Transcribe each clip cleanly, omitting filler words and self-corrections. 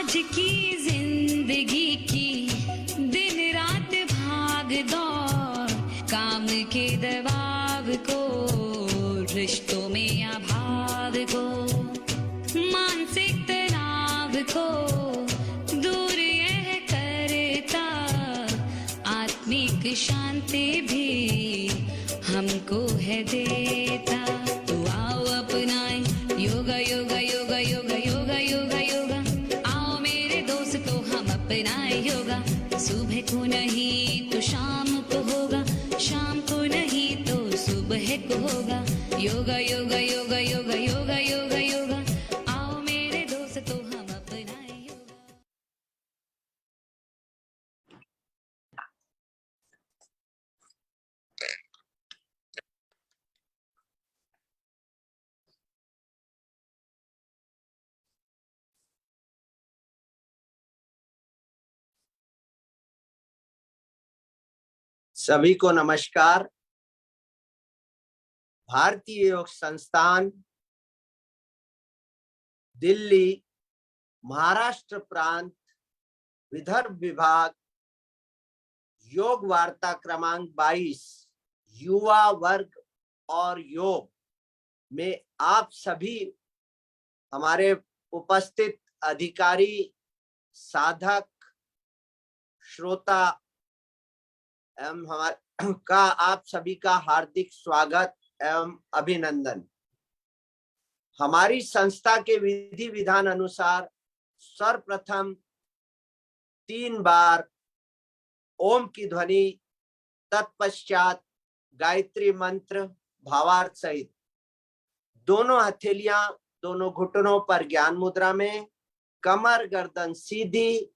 आज की जिंदगी की दिन रात भाग दौड़, काम के दबाव को, रिश्तों में अभाव को, मानसिक तनाव को दूर यह करता, आत्मिक शांति भी हमको है देता। तो आओ अपनाएं योगा योगा योगा योगा योगा योगा योगा, आओ मेरे दोस्तों हम अपनाएं योगा। सुबह को नहीं तो शाम को होगा, शाम को नहीं तो सुबह को होगा। योगा योगा योगा योगा योगा योगा योगा, आओ मेरे दोस्तों हम अपनाएं योगा। सभी को नमस्कार। भारतीय योग संस्थान दिल्ली महाराष्ट्र प्रांत विदर्भ विभाग योग वार्ता क्रमांक 22 युवा वर्ग और योग में आप सभी हमारे उपस्थित अधिकारी, साधक, श्रोता एवं हमारे का आप सभी का हार्दिक स्वागत एवं अभिनंदन। हमारी संस्था के विधि विधान अनुसार सर्वप्रथम 3 बार ओम की ध्वनि, तत्पश्चात गायत्री मंत्र भावार्थ सहित दोनों हथेलियां दोनों घुटनों पर ज्ञान मुद्रा में, कमर गर्दन सीधी,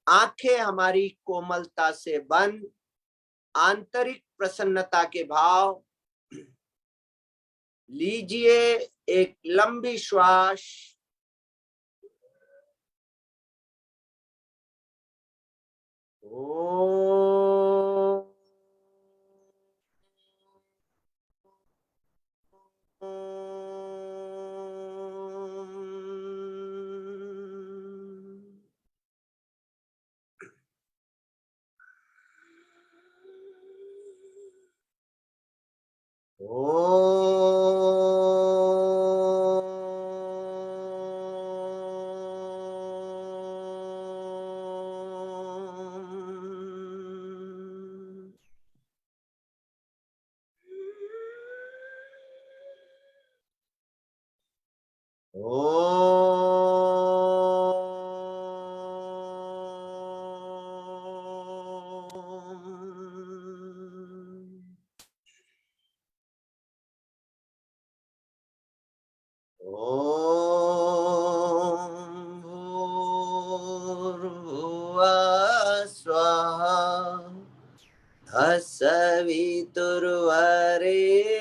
आंखें हमारी कोमलता से बंद, आंतरिक प्रसन्नता के भाव लीजिए। एक लंबी श्वास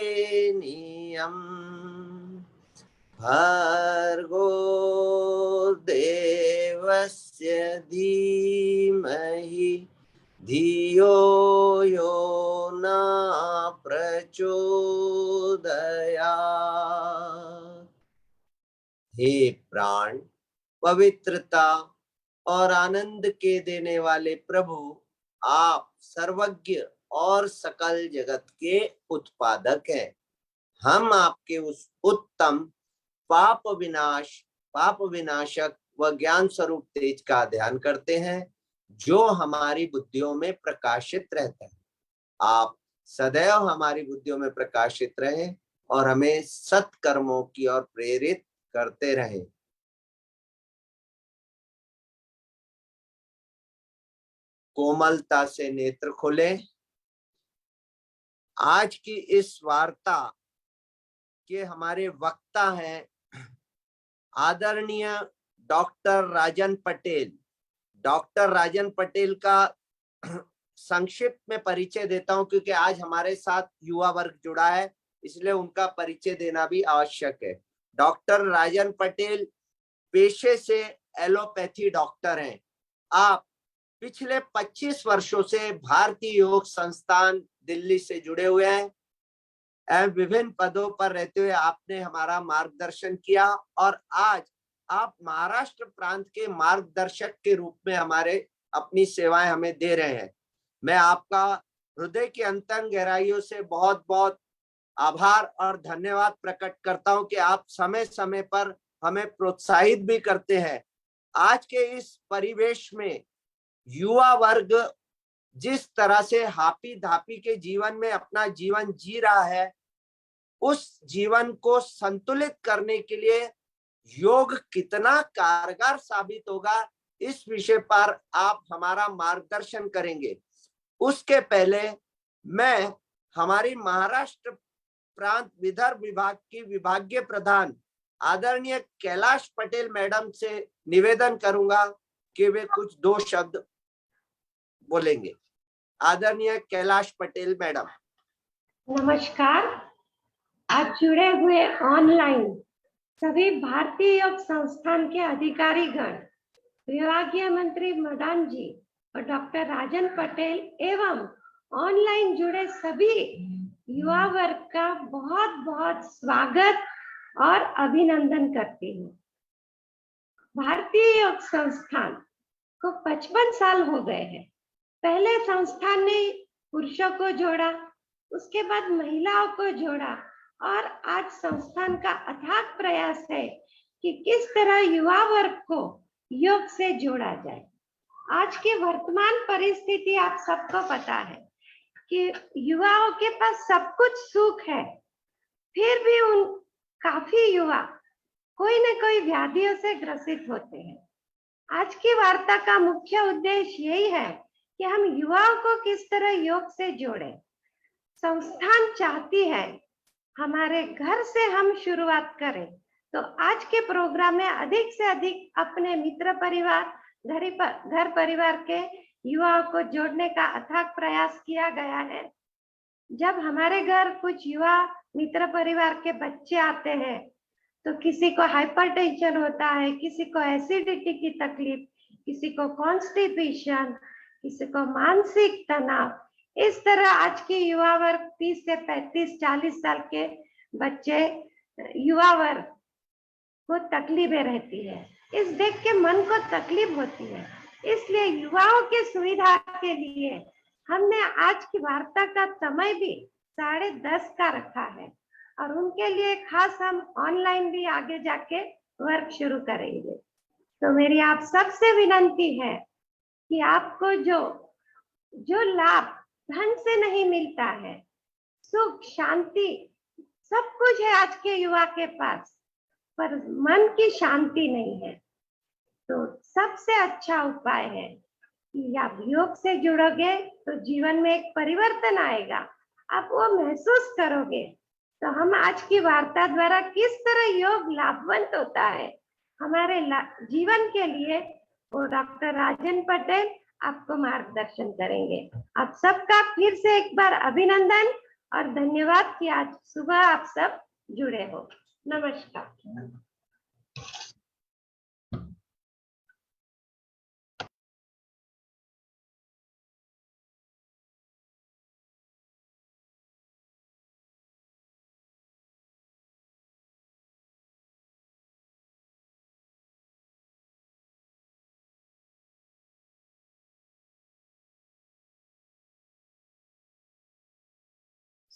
सवितुर्वरेण्यं भर्गो देवस्य धीमहि धियो यो न प्रचोदयात्। हे प्राण, पवित्रता और आनंद के देने वाले प्रभु, आप सर्वज्ञ और सकल जगत के उत्पादक हैं। हम आपके उस उत्तम पाप विनाशक व ज्ञान स्वरूप तेज का ध्यान करते हैं जो हमारी बुद्धियों में प्रकाशित रहता है। आप सदैव हमारी बुद्धियों में प्रकाशित रहें और हमें सत्कर्मों की ओर प्रेरित करते रहें। कोमलता से नेत्र खोलें। आज की इस वार्ता के हमारे वक्ता हैं आदरणीय डॉक्टर राजन पटेल। डॉक्टर राजन पटेल का संक्षिप्त में परिचय देता हूं क्योंकि आज हमारे साथ युवा वर्ग जुड़ा है, इसलिए उनका परिचय देना भी आवश्यक है। डॉक्टर राजन पटेल पेशे से एलोपैथी डॉक्टर हैं। आप पिछले 25 वर्षों से भारतीय योग संस्थान दिल्ली से जुड़े हुए हैं एवं विभिन्न पदों पर रहते हुए आपने हमारा मार्गदर्शन किया और आज आप महाराष्ट्र प्रांत के मार्गदर्शक के रूप में हमारे अपनी सेवाएं हमें दे रहे हैं। मैं आपका हृदय की अंतरंग गहराइयों से बहुत बहुत आभार और धन्यवाद प्रकट करता हूं कि आप समय समय पर हमें प्रोत्साहित भी करते हैं। आज के इस परिवेश में युवा वर्ग जिस तरह से हापी धापी के जीवन में अपना जीवन जी रहा है, उस जीवन को संतुलित करने के लिए योग कितना कारगर साबित होगा, इस विषय पर आप हमारा मार्गदर्शन करेंगे। उसके पहले मैं हमारी महाराष्ट्र प्रांत विदर्भ विभाग की विभागीय प्रधान आदरणीय कैलाश पटेल मैडम से निवेदन करूंगा कि वे कुछ 2 शब्द बोलेंगे। आदरणीय कैलाश पटेल मैडम। नमस्कार। आज जुड़े हुए ऑनलाइन सभी भारतीय योग संस्थान के अधिकारीगण, विभागीय मंत्री मदान जी और डॉक्टर राजन पटेल एवं ऑनलाइन जुड़े सभी युवा वर्ग का बहुत बहुत स्वागत और अभिनंदन करती हूँ। भारतीय योग संस्थान को 55 साल हो गए हैं। पहले संस्थान ने पुरुषों को जोड़ा, उसके बाद महिलाओं को जोड़ा और आज संस्थान का अथाक प्रयास है कि किस तरह युवा वर्ग को योग से जोड़ा जाए। आज की वर्तमान परिस्थिति आप सबको पता है कि युवाओं के पास सब कुछ सुख है, फिर भी उन काफी युवा कोई न कोई व्याधियों से ग्रसित होते हैं। आज की वार्ता का मुख्य उद्देश्य यही है कि हम युवाओं को किस तरह योग से जोड़ें। संस्थान चाहती है हमारे घर से हम शुरुआत करें, तो आज के प्रोग्राम में अधिक से अधिक अपने मित्र परिवार, घर परिवार के युवाओं को जोड़ने का अथाक प्रयास किया गया है। जब हमारे घर कुछ युवा मित्र परिवार के बच्चे आते हैं तो किसी को हाइपरटेंशन होता है, किसी को एसिडिटी की तकलीफ, किसी को कॉन्स्टिपेशन, किसी को मानसिक तनाव। इस तरह आज के युवा वर्ग 30 से 35-40 साल के बच्चे युवा वर्ग को तकलीफें रहती है। इस देख के मन को तकलीफ होती है। इसलिए युवाओं की सुविधा के लिए हमने आज की वार्ता का समय भी 10:30 का रखा है और उनके लिए खास हम ऑनलाइन भी आगे जाके वर्क शुरू करेंगे। तो मेरी आप सबसे विनंती है कि आपको जो लाभ धन से नहीं मिलता है, सुख, शांति, सब कुछ है आज के युवा के पास, पर मन की शांति नहीं है। तो सबसे अच्छा उपाय है कि आप योग से जुड़ोगे तो जीवन में एक परिवर्तन आएगा, आप वो महसूस करोगे। तो हम आज की वार्ता द्वारा किस तरह योग लाभवंत होता है हमारे जीवन के लिए, वो डॉक्टर राजन पटेल आपको मार्गदर्शन करेंगे। आप सबका फिर से एक बार अभिनंदन और धन्यवाद कि आज सुबह आप सब जुड़े हो। नमस्कार।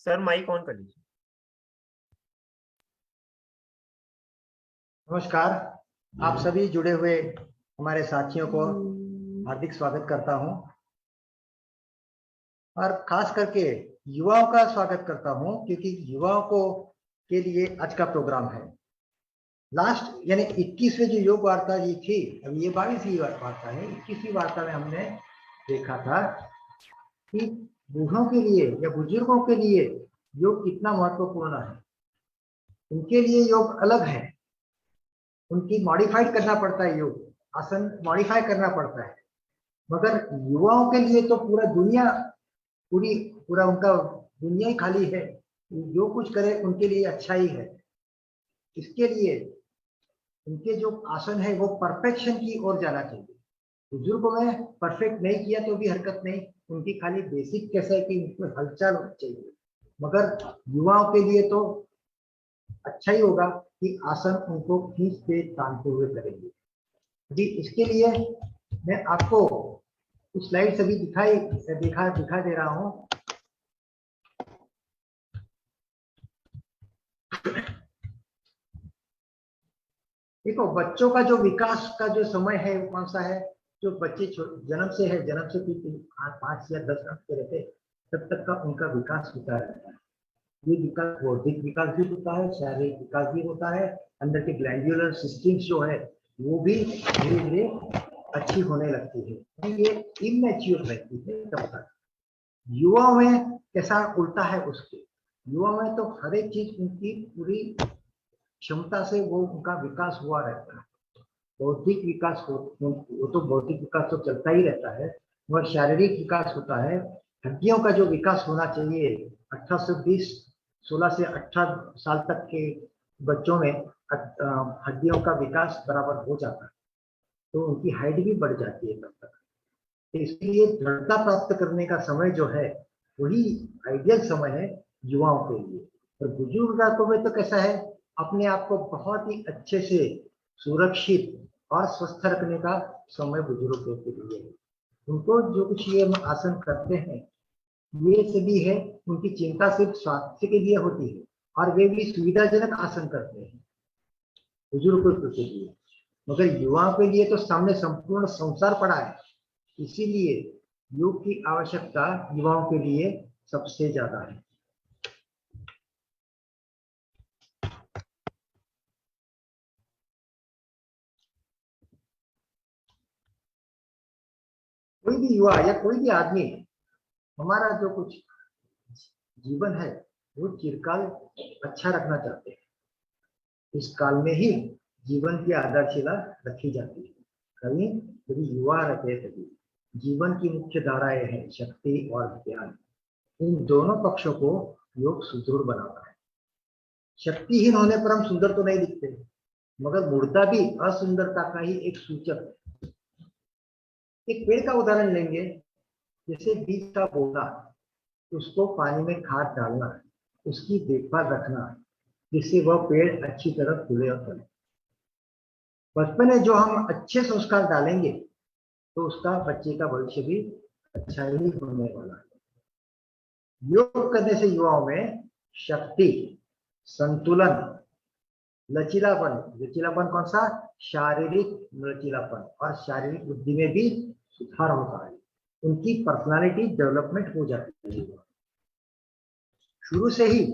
सर माइक ऑन कर लीजिए। नमस्कार, आप सभी जुड़े हुए हमारे साथियों को हार्दिक स्वागत करता हूं और खास करके युवाओं का स्वागत करता हूं क्योंकि युवाओं को के लिए आज का प्रोग्राम है। लास्ट यानी 21वें जो योग वार्ता जी थी, अभी ये 22वीं वार्ता है। 21वीं वार्ता में हमने देखा था कि बूढ़ों के लिए या बुजुर्गों के लिए योग कितना महत्वपूर्ण है। उनके लिए योग अलग है, उनकी मॉडिफाइड करना पड़ता है, योग आसन मॉडिफाई करना पड़ता है। मगर युवाओं के लिए तो पूरा उनका दुनिया ही खाली है, जो कुछ करे उनके लिए अच्छा ही है। इसके लिए उनके जो आसन है वो परफेक्शन की ओर जाना चाहिए। बुजुर्गों में परफेक्ट नहीं किया तो भी हरकत नहीं, उनकी खाली बेसिक कैसा है कि उनको हलचल होनी चाहिए। मगर युवाओं के लिए तो अच्छा ही होगा कि आसन उनको खींचते तानते हुए करेंगे। अभी इसके लिए मैं आपको कुछ स्लाइड्स अभी दिखा दे रहा हूँ। देखो, बच्चों का जो विकास का जो समय है वो कौन सा है? जो बच्चे जन्म से है, जन्म से 5 या 10 साल के रहते तब तक का उनका विकास होता रहता है। ये विकास बौद्धिक विकास भी होता है, शारीरिक विकास भी होता है, अंदर के ग्लैंडुलर सिस्टम्स जो है वो भी धीरे धीरे अच्छी होने लगती है। ये इमैच्योर रहती है तब तक। युवा में कैसा उल्टा है उसके, युवा में तो हर एक चीज उनकी पूरी क्षमता से वो उनका विकास हुआ रहता है। बौद्धिक विकास वो तो बौद्धिक विकास तो चलता ही रहता है, वह शारीरिक विकास होता है। हड्डियों का जो विकास होना चाहिए 18 से 20, 16 से 18 साल तक के बच्चों में हड्डियों का विकास बराबर हो जाता है, तो उनकी हाइट भी बढ़ जाती है तब तक। इसलिए दृढ़ता प्राप्त करने का समय जो है वही आइडियल समय है युवाओं के लिए। और बुजुर्गों में तो कैसा है, अपने आप को बहुत ही अच्छे से सुरक्षित और स्वस्थ रखने का समय बुजुर्गों के लिए है। उनको जो कुछ ये आसन करते हैं ये सभी है, उनकी चिंता सिर्फ स्वास्थ्य के लिए होती है और वे भी सुविधाजनक आसन करते हैं बुजुर्गों के लिए। मगर युवाओं के लिए तो सामने संपूर्ण संसार पड़ा है, इसीलिए योग की आवश्यकता युवाओं के लिए सबसे ज्यादा है। कोई भी युवा या कोई भी आदमी, हमारा जो कुछ जीवन है वो चिरकाल अच्छा रखना चाहते हैं। इस काल में ही जीवन की आधारशिला रखी जाती है। कभी यदि युवा रहते तभी जीवन की मुख्य धाराएं हैं शक्ति और ज्ञान। इन दोनों पक्षों को योग सुदृढ़ बनाता है। शक्तिहीन होने पर हम सुंदर तो नहीं दिखते, मगर मुर्दा भी असुंदरता का ही एक सूचक है। एक पेड़ का उदाहरण लेंगे, जैसे बीज का बोना, उसको पानी में खाद डालना, उसकी देखभाल रखना, जिससे वह पेड़ अच्छी तरह फूले और फले। बचपन में जो हम अच्छे संस्कार डालेंगे तो उसका बच्चे का भविष्य भी अच्छा ही होने वाला है। योग करने से युवाओं में शक्ति, संतुलन, लचीलापन कौन सा? शारीरिक लचीलापन और शारीरिक बुद्धि में भी सुधार होता है। उनकी पर्सनालिटी डेवलपमेंट हो जाती है शुरू से ही।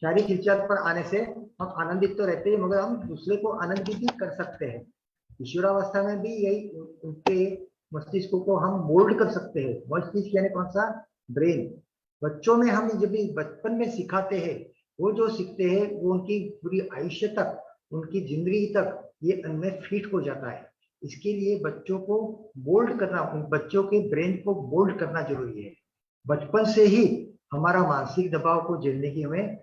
शारीरिक हिलचाल पर आने से हम आनंदित तो रहते हैं, मगर हम दूसरे को आनंदित भी कर सकते हैं। किशोरावस्था में भी यही उनके मस्तिष्क को हम मोल्ड कर सकते हैं। मस्तिष्क यानी कौन सा? ब्रेन। बच्चों में हम जब बचपन में सिखाते हैं, वो जो सीखते हैं वो उनकी पूरी आयुष्य तक, उनकी जिंदगी तक ये उनमें फिट हो जाता है। इसके लिए बच्चों को मोल्ड करना, बच्चों के ब्रेन को मोल्ड करना जरूरी है। बचपन से ही हमारा मानसिक दबाव को झेलने की हमें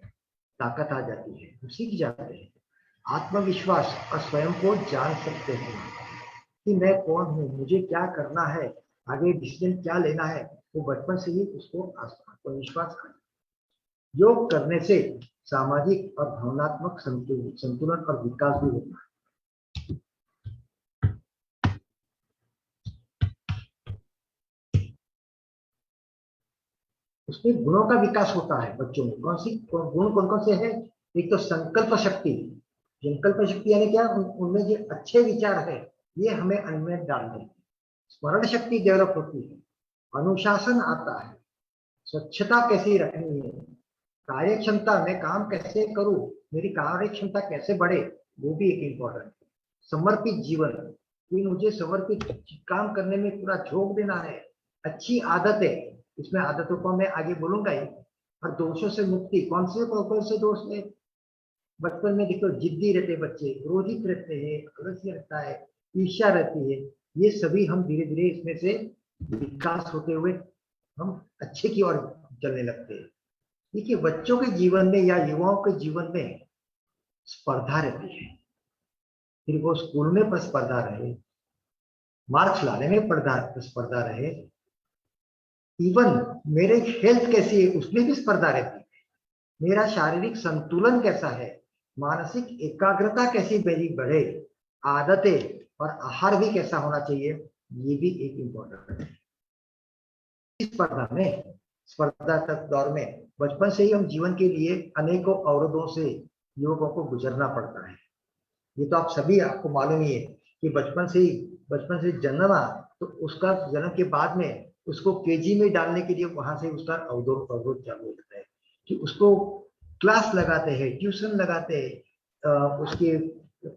ताकत आ जाती है, हम सीख जाते हैं। आत्मविश्वास और स्वयं को जान सकते हैं कि मैं कौन हूँ, मुझे क्या करना है, आगे डिसीजन क्या लेना है, वो बचपन से ही उसको आत्मविश्वास आ। योग करने से सामाजिक और भावनात्मक संतुलन और विकास भी होता है। उसमें गुणों का विकास होता है बच्चों में। गुण कौन कौन से हैं? एक तो संकल्प शक्ति। संकल्प शक्ति यानी क्या? उनमें जो अच्छे विचार है ये हमें अनमें डालने हैं। स्मरण शक्ति डेवलप होती है, अनुशासन आता है, स्वच्छता कैसी रखनी है, कार्य क्षमता, मैं काम कैसे करूं, मेरी कार्य क्षमता कैसे बढ़े, वो भी एक इम्पोर्टेंट है। समर्पित जीवन, कि मुझे समर्पित काम करने में पूरा झोंक देना है। अच्छी आदतें, इसमें आदतों को मैं आगे बोलूंगा ही। और दोषों से मुक्ति, कौन से दोष है? बचपन में देखो जिद्दी रहते बच्चे, क्रोधित रहते हैं, आलस्य रहता है, ईर्ष्या रहती है। ये सभी हम धीरे धीरे इसमें से विकास होते हुए हम अच्छे की ओर चलने लगते हैं। देखिए, बच्चों के जीवन में या युवाओं के जीवन में स्पर्धा रहती है, फिर वो स्कूल में पर स्पर्धा रहे, मार्क्स लाने में स्पर्धा रहे। इवन मेरे हेल्थ कैसी है उसमें भी स्पर्धा रहती है, मेरा शारीरिक संतुलन कैसा है, मानसिक एकाग्रता कैसी मेरी बढ़े, आदतें और आहार भी कैसा होना चाहिए, ये भी एक इम्पोर्टेंट है। इस स्पर्धात्मक दौर में बचपन से ही हम जीवन के लिए अनेकों अवरोधों से युवकों को गुजरना पड़ता है। ये तो आप सभी, आपको मालूम ही है कि बचपन से जन्मा तो उसका जन्म के बाद में उसको केजी में डालने के लिए वहां से उसका अवरोध चालू हो जाता है कि उसको क्लास लगाते हैं, ट्यूशन लगाते हैं, उसके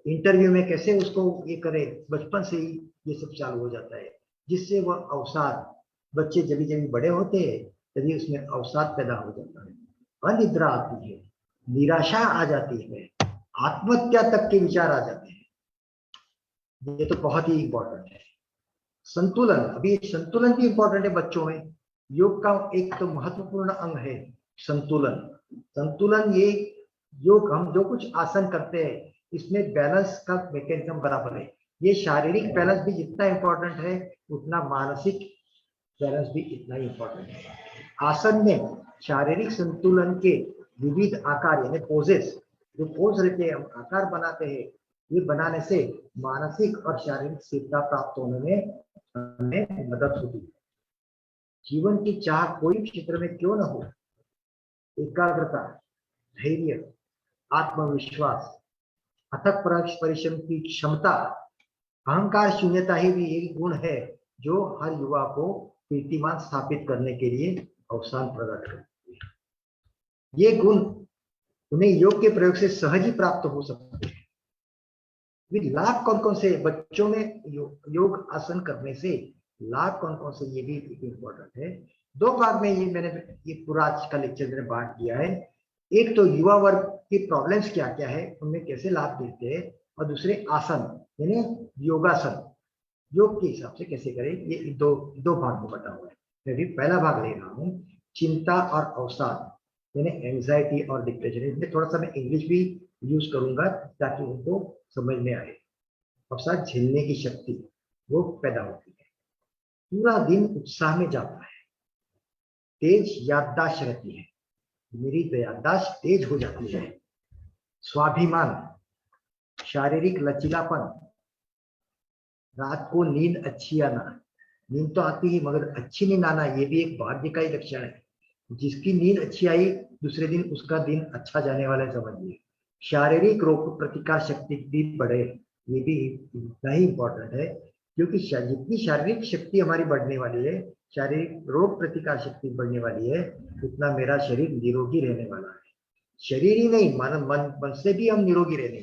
इंटरव्यू में कैसे उसको ये करे, बचपन से ही ये सब चालू हो जाता है, जिससे वह अवसाद, बच्चे जब जब बड़े होते हैं तभी उसमें अवसाद पैदा हो जाता है, अनिद्रा आती है, निराशा आ जाती है, आत्महत्या तक के विचार आ जाते हैं। ये तो बहुत ही इंपॉर्टेंट है। संतुलन, अभी संतुलन भी इंपॉर्टेंट है बच्चों में। योग का एक तो महत्वपूर्ण अंग है संतुलन। ये योग, हम जो कुछ आसन करते हैं इसमें बैलेंस का मैकेनिज्म बराबर है। ये शारीरिक बैलेंस भी जितना इंपॉर्टेंट है उतना मानसिक बैलेंस भी इतना ही इंपॉर्टेंट है। आसन में शारीरिक संतुलन के विविध आकार यानी पोजेस, जो पोज रहते हैं, हम आकार बनाते हैं, ये बनाने से मानसिक और शारीरिक स्थिरता प्राप्त होने में हमें मदद होती है। जीवन की चाह कोई क्षेत्र में क्यों न हो, एकाग्रता, धैर्य, आत्मविश्वास, अथक परिश्रम की क्षमता, अहंकार शून्यता ही भी एक गुण है जो हर युवा को कीर्तिमान स्थापित करने के लिए अवसर प्रदान करती है। ये गुण उन्हें योग के प्रयोग से सहज ही प्राप्त हो सकते हैं। लाभ कौन कौन से बच्चों में योग आसन करने से लाभ कौन कौन से, ये भी इम्पोर्टेंट है। दो भाग में मैंने ये पूरा आज का लेक्चर मैंने बांट दिया है। एक तो युवा वर्ग की प्रॉब्लम्स क्या क्या है, उनमें कैसे लाभ देते हैं, और दूसरे आसन यानी योगासन योग के हिसाब से कैसे करें, ये दो भाग में बटा हुआ है। मैं भी पहला भाग ले रहा हूँ, चिंता और अवसाद यानी एंजाइटी और डिप्रेशन। इसमें थोड़ा सा मैं इंग्लिश भी यूज करूंगा ताकि उनको समझ में आए। अवसाद झेलने की शक्ति वो पैदा होती है, पूरा दिन उत्साह में जाता है, तेज याददाश्त रहती है, मेरी याददाश्त तेज हो जाती है, स्वाभिमान, शारीरिक लचीलापन, रात को नींद अच्छी आना, नींद तो आती है मगर अच्छी नींद आना ये भी एक भाग्य का ही लक्षण है। जिसकी नींद अच्छी आई दूसरे दिन उसका दिन अच्छा जाने वाला है, समझिए। शारीरिक रोग प्रतिकार शक्ति भी बढ़े, ये भी इतना ही इंपॉर्टेंट है, क्योंकि जितनी शारीरिक शक्ति हमारी बढ़ने वाली है, शारीरिक रोग प्रतिकार शक्ति बढ़ने वाली है, उतना मेरा शरीर निरोगी रहने वाला है। शरीर ही नहीं, मन से भी हम निरोगी रहने।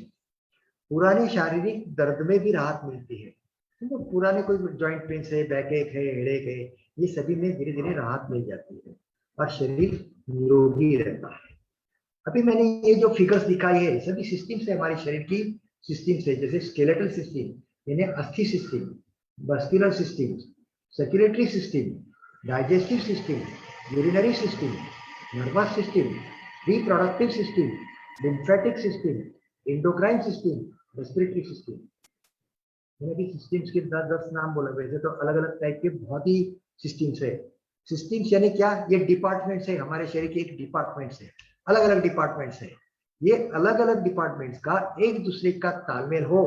पुरानी शारीरिक दर्द में भी राहत मिलती है, तो पुराने कोई जॉइंट पेन है, बैकएक है, हेडेक है, ये सभी में धीरे धीरे राहत मिल जाती है और शरीर निरोगी रहता है। अभी मैंने ये जो फिगर्स दिखाई है सभी सिस्टम से, हमारे शरीर की सिस्टम से, जैसे स्केलेटल सिस्टम यानी अस्थि system, muscular system, circulatory system, digestive system, urinary system, nervous system, reproductive system, lymphatic system, endocrine system, respiratory system. मैंने भी सिस्टम्स के 10 नाम बोला। वैसे तो अलग अलग टाइप के बहुत ही सिस्टम्स है। सिस्टम्स यानी क्या, ये डिपार्टमेंट्स है, हमारे शरीर के एक डिपार्टमेंट्स है, अलग अलग डिपार्टमेंट्स है। ये अलग अलग डिपार्टमेंट्स का एक दूसरे का तालमेल हो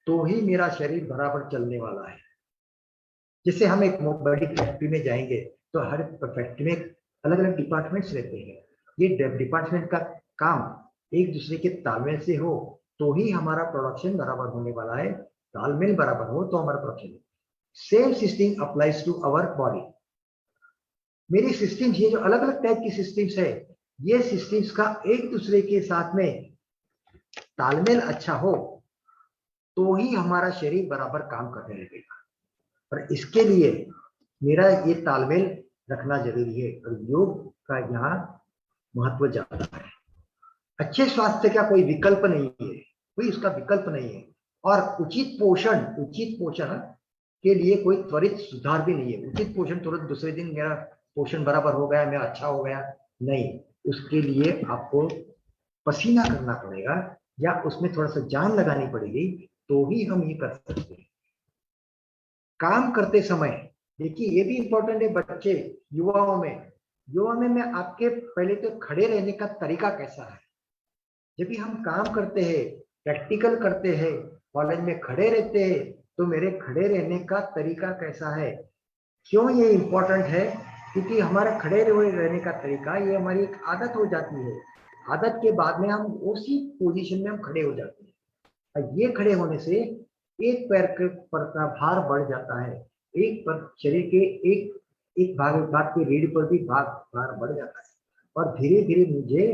तो ही मेरा शरीर बराबर चलने वाला है। जैसे हम एक बड़ी फैक्ट्री में जाएंगे तो हर फैक्ट्री में अलग अलग डिपार्टमेंट्स रहते हैं। ये डिपार्टमेंट का काम एक दूसरे के तालमेल से हो तो ही हमारा प्रोडक्शन बराबर होने वाला है। तालमेल बराबर हो तो हमारा production. Same system applies to our body. मेरी सिस्टम्स, ये जो अलग अलग टाइप की सिस्टम्स है, ये सिस्टम्स का एक दूसरे के साथ में तालमेल अच्छा हो तो ही हमारा शरीर बराबर काम करने लगेगा। और इसके लिए मेरा ये तालमेल रखना जरूरी है और योग का यहाँ महत्व ज्यादा है। अच्छे स्वास्थ्य का कोई विकल्प नहीं है, कोई इसका विकल्प नहीं है। और उचित पोषण के लिए कोई त्वरित सुधार भी नहीं है। उचित पोषण तुरंत दूसरे दिन मेरा पोषण बराबर हो गया, मैं अच्छा हो गया, नहीं। उसके लिए आपको पसीना करना पड़ेगा या उसमें थोड़ा सा जान लगानी पड़ेगी तो ही हम ये कर सकते हैं। काम करते समय, देखिए ये भी इंपॉर्टेंट है बच्चे, युवाओं में मैं आपके पहले तो खड़े रहने का तरीका कैसा है। जब भी हम काम करते हैं, प्रैक्टिकल करते हैं, कॉलेज में खड़े रहते हैं, तो मेरे खड़े रहने का तरीका कैसा है। क्यों ये इंपॉर्टेंट है, क्योंकि हमारा खड़े रहने का तरीका ये हमारी एक आदत हो जाती है। आदत के बाद में हम उसी पोजीशन में हम खड़े हो जाते हैं, और ये खड़े होने से एक पैर के पर का भार बढ़ जाता है, एक पर शरीर के एक भाग की रीढ़ पर भी भार बढ़ जाता है, और धीरे धीरे मुझे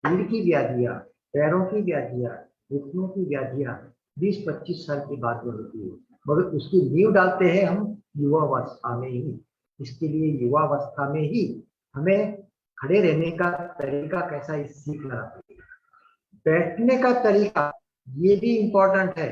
रीढ़ की व्याधियां, पैरों की व्याधियां, घुटनों की व्याधियां 20-25 साल के बाद में होती है। मगर उसकी नींव डालते हैं हम युवावस्था में ही। इसके लिए युवावस्था में ही हमें खड़े रहने का तरीका कैसा है सीखना पड़ेगा। बैठने का तरीका ये भी इंपॉर्टेंट है,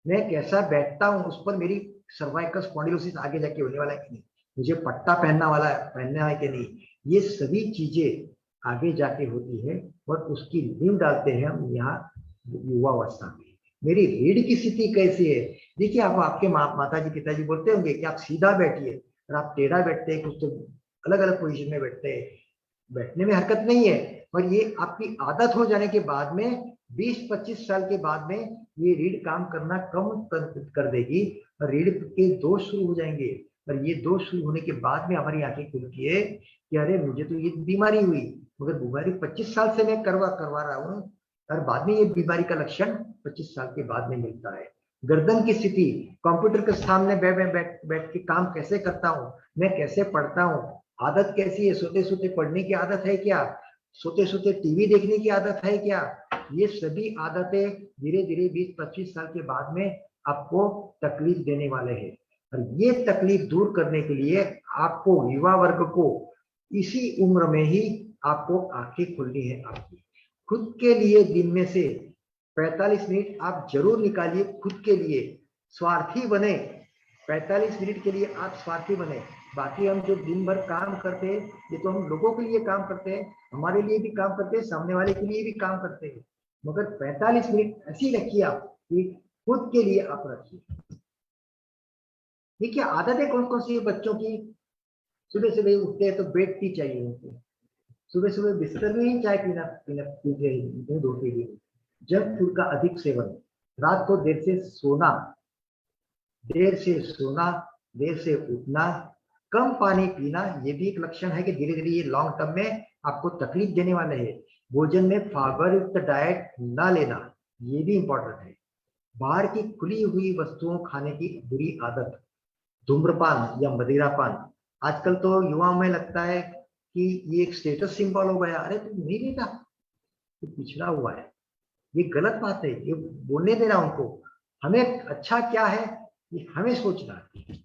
मैं कैसा बैठता हूँ उस पर मेरी सर्वाइकल स्पॉन्डिलोसिस आगे जाके होने वाला है कि नहीं, मुझे पट्टा पहनना है कि नहीं, ये सभी चीजें आगे जाके होती है, और उसकी नींव डालते हैं हम यहाँ युवावस्था में। मेरी रीढ़ की स्थिति कैसी है, देखिए आप आपके माता जी पिताजी बोलते होंगे कि आप सीधा बैठिए, और आप टेढ़ा बैठते हैं, कुछ तो अलग अलग पोजीशन में बैठते हैं। बैठने में हरकत नहीं है, पर ये आपकी आदत हो जाने के बाद में 20-25 साल के बाद में ये रीढ़ काम करना कम कर देगी, और रीढ़ के दोष शुरू हो जाएंगे। और ये दोष शुरू होने के बाद में हमारी आंखें खुलती है कि अरे मुझे तो ये बीमारी हुई, मगर बीमारी 25 साल से मैं करवा रहा हूँ, और बाद में ये बीमारी का लक्षण 25 साल के बाद में मिलता है। गर्दन की स्थिति, कंप्यूटर के सामने बैठ के काम कैसे करता हूँ, मैं कैसे पढ़ता हूँ, आदत कैसी है, सोते सोते पढ़ने की आदत है क्या, सोते सोते टीवी देखने की आदत है क्या, ये सभी आदतें धीरे धीरे 20-25 साल के बाद में आपको तकलीफ देने वाले हैं। और ये तकलीफ दूर करने के लिए आपको, युवा वर्ग को, इसी उम्र में ही आपको आंखें खोलनी है। आपकी खुद के लिए दिन में से 45 मिनट आप जरूर निकालिए खुद के लिए, स्वार्थी बने। 45 मिनट के लिए आप स्वार्थी बने। बाकी हम जो दिन भर काम करते हैं, ये तो हम लोगों के लिए काम करते हैं, हमारे लिए भी काम करते हैं, सामने वाले के लिए भी काम करते हैं, मगर 45 मिनट ऐसी रखिए आप कि खुद के लिए आप रखिए। देखिए आदतें कौन कौन सी है बच्चों की, सुबह सुबह उठते हैं तो बेड टी चाहिए उनको, सुबह सुबह बिस्तर में ही चाय पीते दो के लिए, जंक फूड का अधिक सेवन, रात को देर से सोना, देर से उठना, कम पानी पीना, ये भी एक लक्षण है कि धीरे धीरे ये लॉन्ग टर्म में आपको तकलीफ देने वाले हैं। भोजन में फाइबर युक्त डाइट ना लेना, ये भी इंपॉर्टेंट है। बाहर की खुली हुई वस्तुओं खाने की बुरी आदत, धूम्रपान या मदिरापान, आजकल तो युवाओं में लगता है कि ये एक स्टेटस सिंबल हो गया, अरे तुम नहीं लेता तो पिछड़ा हुआ है, ये गलत बात है, ये बोलने देना उनको। हमें अच्छा क्या है ये हमें सोचना है।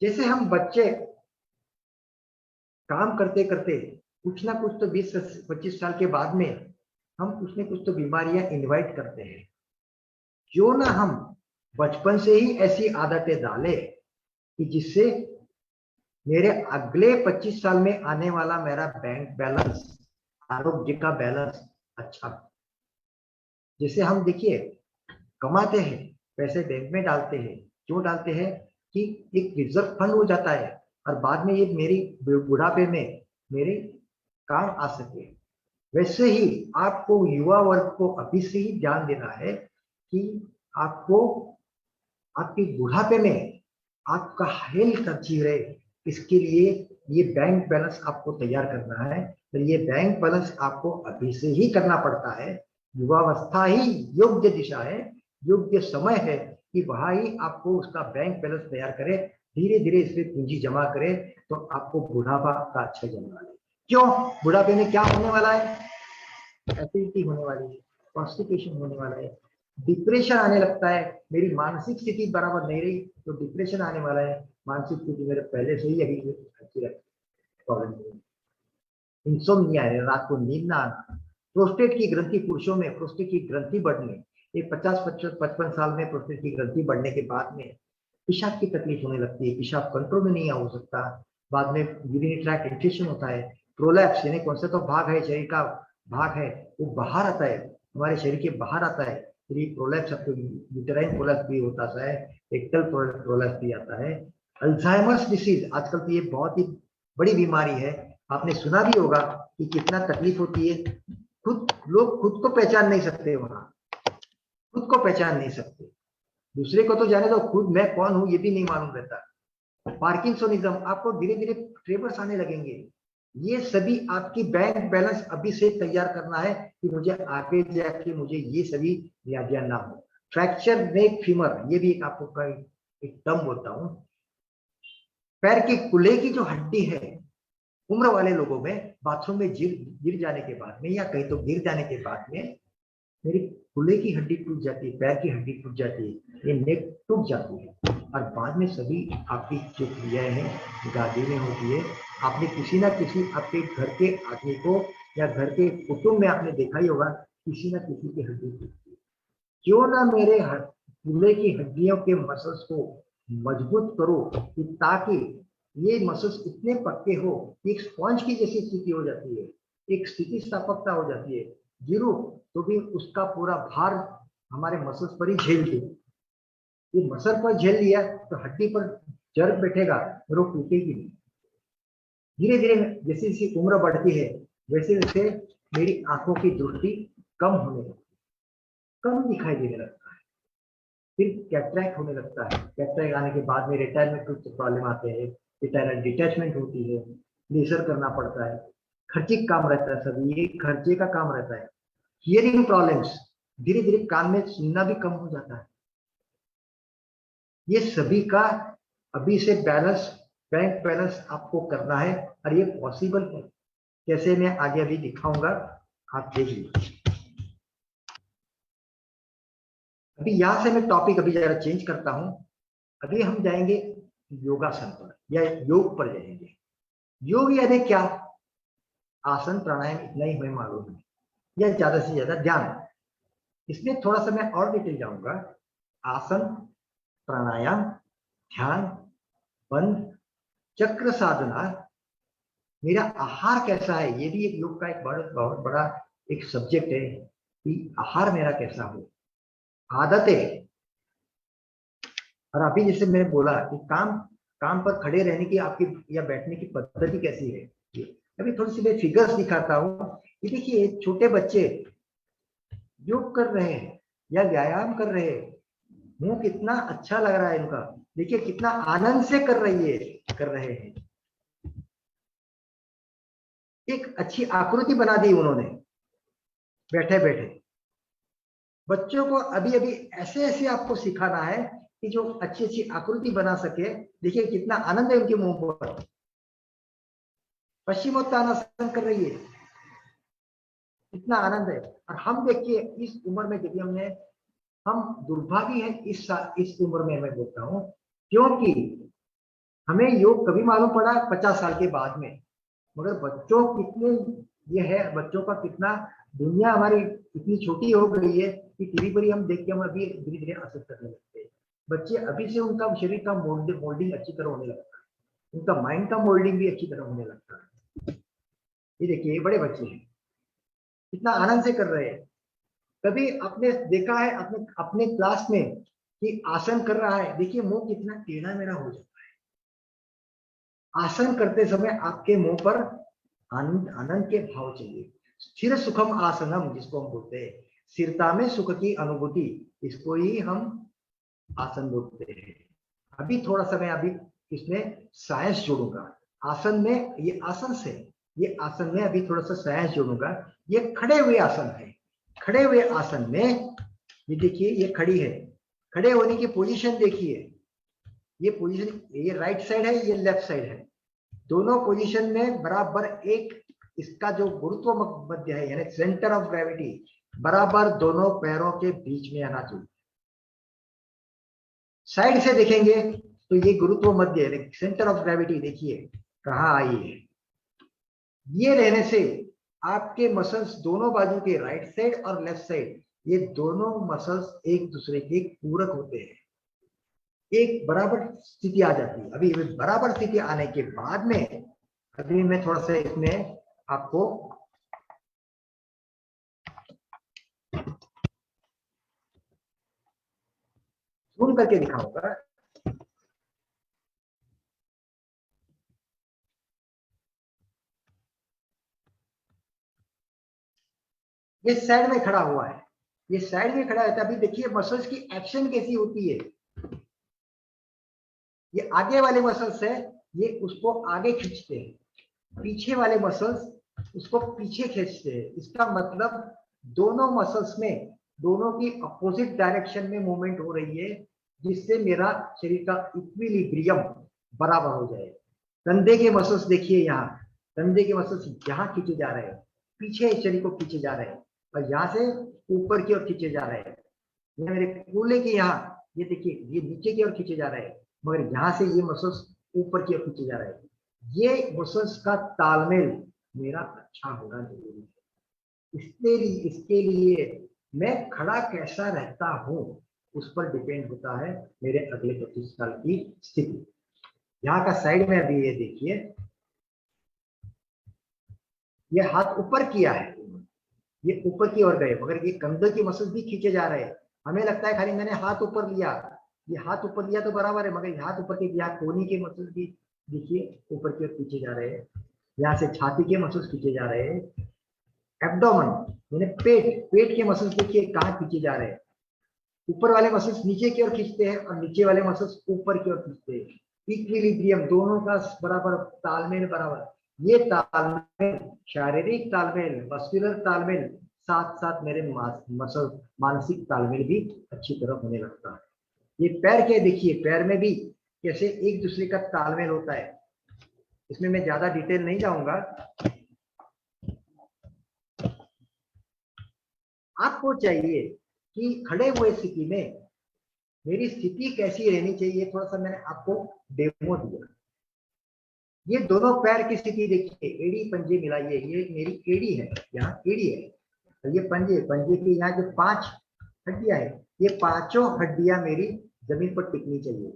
जैसे हम बच्चे काम करते करते कुछ ना कुछ तो 20-25 साल के बाद में हम कुछ ना कुछ तो बीमारियां इनवाइट करते हैं। क्यों ना हम बचपन से ही ऐसी आदतें डालें कि जिससे मेरे अगले 25 साल में आने वाला मेरा बैंक बैलेंस, आरोग्य का बैलेंस अच्छा। जैसे हम देखिए कमाते हैं, पैसे बैंक में डालते हैं, क्यों डालते हैं कि एक रिजर्व फंड हो जाता है, और बाद में ये मेरी बुढ़ापे में मेरे काम आ सके। वैसे ही आपको युवा वर्ग को अभी से ही ध्यान देना है कि आपको आपकी बुढ़ापे में आपका हेल्थ अच्छी रहे, इसके लिए ये बैंक बैलेंस आपको तैयार करना है। तो ये बैंक बैलेंस आपको अभी से ही करना पड़ता है। युवावस्था ही योग्य दिशा है, योग्य समय है कि वहां ही आपको उसका बैंक बैलेंस तैयार करे, धीरे धीरे इसमें पूंजी जमा करे, तो आपको बुढ़ापा का अच्छा जमा है। क्यों, बुढ़ापे में क्या होने वाला है, एसिडिटी होने वाली है, कॉन्स्टिपेशन होने वाला है, डिप्रेशन आने लगता है, मेरी मानसिक स्थिति बराबर नहीं रही तो डिप्रेशन आने वाला है, मानसिक स्थिति मेरे पहले से ही अभी अच्छी प्रॉब्लम, इंसोम्निया है, रात को नींद ना आना, प्रोस्टेट की ग्रंथि, पुरुषों में प्रोस्टेट की ग्रंथि बढ़ने, ये 50-55 साल में प्रोस्टेट की ग्रंथि बढ़ने के बाद में पेशाब की तकलीफ होने लगती है, पेशाब कंट्रोल में नहीं हो सकता, बाद में यूरिनरी ट्रैक्ट इन्फेक्शन होता है, प्रोलैप्स यानी कौन सा तो भाग है शरीर का भाग है वो बाहर आता है, हमारे शरीर के बाहर आता है, प्रोलैप्स, आपको यूटेराइन प्रोलैप्स भी होता है, रेक्टल प्रोलैप्स भी आता है। अल्जाइमर्स डिसीज आजकल तो ये बहुत ही बड़ी बीमारी है, आपने सुना भी होगा कि कितना तकलीफ होती है। लोग खुद को पहचान नहीं सकते, वहां खुद को पहचान नहीं सकते, दूसरे को तो जाने दो, खुद मैं कौन हूं ये भी नहीं मालूम रहता। पार्किंसोनिज्म, आपको धीरे धीरे ट्रेबर्स आने लगेंगे। ये सभी आपकी बैंक बैलेंस अभी से तैयार करना है कि मुझे आगे जाके मुझे ये सभी व्याधियां ना हो। फ्रैक्चर नेक फीमर, ये भी एक आपको एक टर्म बोलता हूं। पैर की कुल्हे की जो हड्डी है, उम्र वाले लोगों में बाथरूम में गिर जाने के बाद में या कहीं तो गिर जाने के बाद में मेरी कुल्हे की हड्डी टूट जाती है, पैर की हड्डी टूट जाती है, ये नेक टूट जाती है, और बाद में सभी आपकी जो क्रियाएं हैं गादी में होती है। आपने किसी ना किसी आपके घर के आदमी को या घर के कुटुंब में आपने देखा ही होगा, किसी ना किसी की हड्डी टूटती है। क्यों ना मेरे कुल्हे की हड्डियों के मसल्स को मजबूत करो कि ताकि ये मसल्स इतने पक्के हो कि एक स्पॉन्ज की जैसी स्थिति हो जाती है, एक स्थितिस्थापकता हो जाती है, गिरो तो भी उसका पूरा भार हमारे मसल्स पर ही झेल दे। ये मसल पर झेल लिया तो हड्डी पर जड़ बैठेगा और वो टूटेगी नहीं। धीरे धीरे जैसे जैसे उम्र बढ़ती है वैसे वैसे मेरी आंखों की दृष्टि कम होने लगती है, कम दिखाई देने लगता है, फिर कैटरैक्ट होने लगता है। कैटरैक्ट आने के बाद में रिटायरमेंट कुछ प्रॉब्लम आते हैं, रिटायरमेंट डिटैचमेंट होती है, लेजर करना पड़ता है, खर्चे का काम रहता है, सभी ये खर्चे का काम रहता है। हियरिंग प्रॉब्लम्स, धीरे धीरे कान में सुनना भी कम हो जाता है। ये सभी का अभी से बैलेंस, बैंक बैलेंस आपको करना है, और ये पॉसिबल है। कैसे मैं आगे अभी दिखाऊंगा, आप देख लीजिए। अभी यहां से मैं टॉपिक अभी जरा चेंज करता हूं। अभी हम जाएंगे योगासन पर या योग पर जाएंगे। योग यानी क्या? आसन प्राणायाम इतना ही हमें मालूम है, या ज्यादा से ज्यादा ध्यान। इसमें थोड़ा सा मैं और डिटेल जाऊंगा। आसन, प्राणायाम, ध्यान, बंध, चक्र साधना, मेरा आहार कैसा है, ये भी एक योग का एक बहुत बड़ा एक सब्जेक्ट है कि आहार मेरा कैसा हो, आदतें। और अभी जैसे मैंने बोला कि काम पर खड़े रहने की आपकी या बैठने की पद्धति कैसी है। अभी थोड़ी सी मैं फिगर्स दिखाता हूँ। ये देखिए, छोटे बच्चे योग कर रहे हैं या व्यायाम कर रहे हैं, मुंह कितना अच्छा लग रहा है इनका, देखिए कितना आनंद से कर रहे हैं। एक अच्छी आकृति बना दी उन्होंने बैठे बैठे। बच्चों को अभी अभी ऐसे ऐसे आपको सिखाना है कि जो अच्छी अच्छी आकृति बना सके। देखिए कितना आनंद है उनके मुंह पर। पश्चिमोत्तानासन कर रही है, कितना आनंद है। और हम देखिए इस उम्र में, यदि हम दुर्भाग्य है इस उम्र में, मैं बोलता हूँ, क्योंकि हमें योग कभी मालूम पड़ा 50 साल के बाद में। मगर बच्चों कितने ये है, बच्चों का कितना, दुनिया हमारी इतनी छोटी हो गई है कि टीवी पर ही हम देख के हम अभी धीरे धीरे असर करने लगते हैं। बच्चे अभी से उनका शरीर का मोल्डिंग अच्छी तरह होने लगता है, उनका माइंड का मोल्डिंग भी अच्छी तरह होने लगता है। ये देखिए बड़े बच्चे हैं, कितना आनंद से कर रहे हैं। कभी आपने देखा है अपने क्लास में कि आसन कर रहा है, देखिए मुंह कितना टेढ़ा मेढ़ा हो जाता है। आसन करते समय आपके मुंह पर आनंद के भाव चाहिए। स्थिर सुखम आसनम जिसको हम बोलते हैं, स्थिरता में सुख की अनुभूति, इसको ही हम आसन बोलते हैं। अभी थोड़ा सा मैं अभी इसमें साइंस जोड़ूंगा। आसन में, ये आसन से, ये आसन में अभी थोड़ा सा साइंस जोड़ूंगा। ये खड़े हुए आसन है। खड़े हुए आसन में ये देखिए, ये खड़ी है, खड़े होने की पोजीशन देखिए। ये पोजीशन, ये राइट साइड है, ये लेफ्ट साइड है। दोनों पोजीशन में बराबर एक इसका जो गुरुत्व मध्य है, यानी सेंटर ऑफ ग्रेविटी, बराबर दोनों पैरों के बीच में आना चाहिए। साइड से देखेंगे तो ये गुरुत्व मध्य, सेंटर ऑफ ग्रेविटी देखिए कहाँ आई है। ये रहने से आपके मसल्स दोनों बाजू के, राइट साइड और लेफ्ट साइड, ये दोनों मसल्स एक दूसरे के पूरक होते हैं, एक बराबर स्थिति आ जाती है। अभी बराबर स्थिति आने के बाद में अभी मैं थोड़ा सा इसमें आपको जूम करके दिखाऊंगा। ये साइड में खड़ा हुआ है, ये साइड में खड़ा है। अभी देखिए मसल्स की एक्शन कैसी होती है। ये आगे वाले मसल्स है, ये उसको आगे खींचते हैं, पीछे वाले मसल्स उसको पीछे खींचते हैं। इसका मतलब दोनों मसल्स में, दोनों की अपोजिट डायरेक्शन में मूवमेंट हो रही है, जिससे मेरा शरीर का इक्विलिब्रियम बराबर हो जाए। कंधे के मसल्स देखिए, यहाँ कंधे के मसल्स यहाँ खींचे जा रहे हैं, पीछे शरीर को खींचे जा रहे हैं, और यहाँ से ऊपर की ओर खींचे जा रहे हैं। ये मेरे कूल्हे के यहाँ, ये देखिए ये नीचे की ओर खींचे जा रहे हैं, मगर यहाँ से ये मसल्स ऊपर की ओर खींचे जा रहे हैं। ये मसल्स का तालमेल मेरा अच्छा होना जरूरी है। इसके लिए मैं खड़ा कैसा रहता हूँ उस पर डिपेंड होता है मेरे अगले 25 साल की स्थिति। यहाँ का साइड में अभी ये देखिए, ये हाथ ऊपर किया है, ये ऊपर की ओर गए, मगर ये कंधे की मसल्स भी खींचे जा रहे हैं। हमें लगता है खाली मैंने हाथ ऊपर लिया, ये हाथ ऊपर लिया तो बराबर है, मगर हाथ ऊपर के यहाँ कोहनी के मसल्स भी देखिए ऊपर की ओर खींचे जा रहे हैं। यहाँ से छाती के मसल्स खींचे जा रहे हैं। एब्डोमेन यानी पेट के मसल्स देखिए कहाँ खींचे जा रहे हैं। ऊपर वाले मसल्स नीचे की ओर खींचते हैं और नीचे वाले मसल्स ऊपर की ओर खींचते हैं। इक्विलिब्रियम, दोनों का बराबर तालमेल, बराबर। ये तालमेल, शारीरिक तालमेल, मस्कुलर तालमेल, साथ साथ मेरे मसल मानसिक तालमेल भी अच्छी तरह होने लगता है। ये पैर के देखिए, पैर में भी कैसे एक दूसरे का तालमेल होता है। इसमें मैं ज्यादा डिटेल नहीं जाऊंगा। आपको चाहिए कि खड़े हुए स्थिति में मेरी स्थिति कैसी रहनी चाहिए, थोड़ा सा मैंने आपको डेमो दिया। ये दोनों पैर की स्थिति देखिए, एड़ी पंजे मिलाइए, ये मेरी एड़ी है, यहाँ एड़ी है, और ये पंजे की यहाँ जो 5 हड्डियां है, ये 5 हड्डियां मेरी जमीन पर टिकनी चाहिए,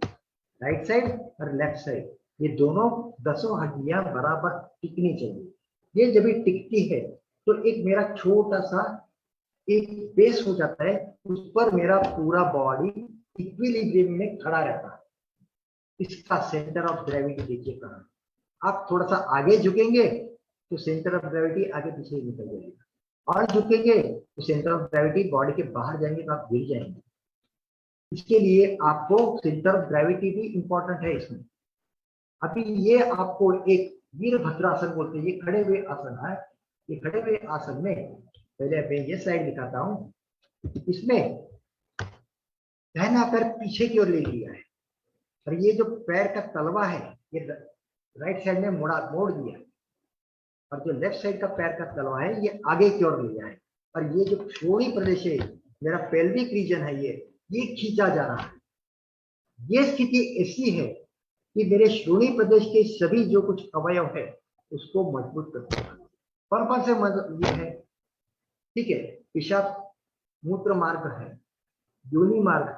राइट साइड और लेफ्ट साइड। ये दोनों 10 हड्डियां बराबर टिकनी चाहिए। ये जब भी टिकती है तो एक मेरा छोटा सा एक बेस हो जाता है, उस पर मेरा पूरा बॉडी इक्विलिब्रियम में खड़ा रहता है। इसका सेंटर ऑफ ग्रेविटी देखिए कहाँ। आप थोड़ा सा आगे झुकेंगे तो सेंटर ऑफ ग्रेविटी आगे पीछे निकल जाएगा, और झुकेंगे तो सेंटर ऑफ ग्रेविटी बॉडी के बाहर जाएंगे तो आप गिर जाएंगे। इसके लिए आपको सेंटर ऑफ ग्रेविटी भी इंपॉर्टेंट है इसमें। अभी ये आपको एक वीरभद्रासन बोलते हैं, ये खड़े हुए आसन है। ये खड़े हुए आसन में पहले मैं ये साइड दिखाता हूँ। इसमें दाहिना पैर पीछे की ओर ले लिया है, और ये जो पैर का तलवा है ये राइट साइड में मोड़ दिया, और जो लेफ्ट साइड का पैर का तलवा है ये आगे की ओर लिया है, और ये जो श्रोणी प्रदेश है, मेरा पेल्विक रीजन है, ये खींचा जा रहा है। ये स्थिति ऐसी है कि मेरे श्रोणी प्रदेश के सभी जो कुछ अवयव है उसको मजबूत करता है। कौन कौन से ये है, ठीक है, पेशाब मूत्र मार्ग है, योनि मार्ग,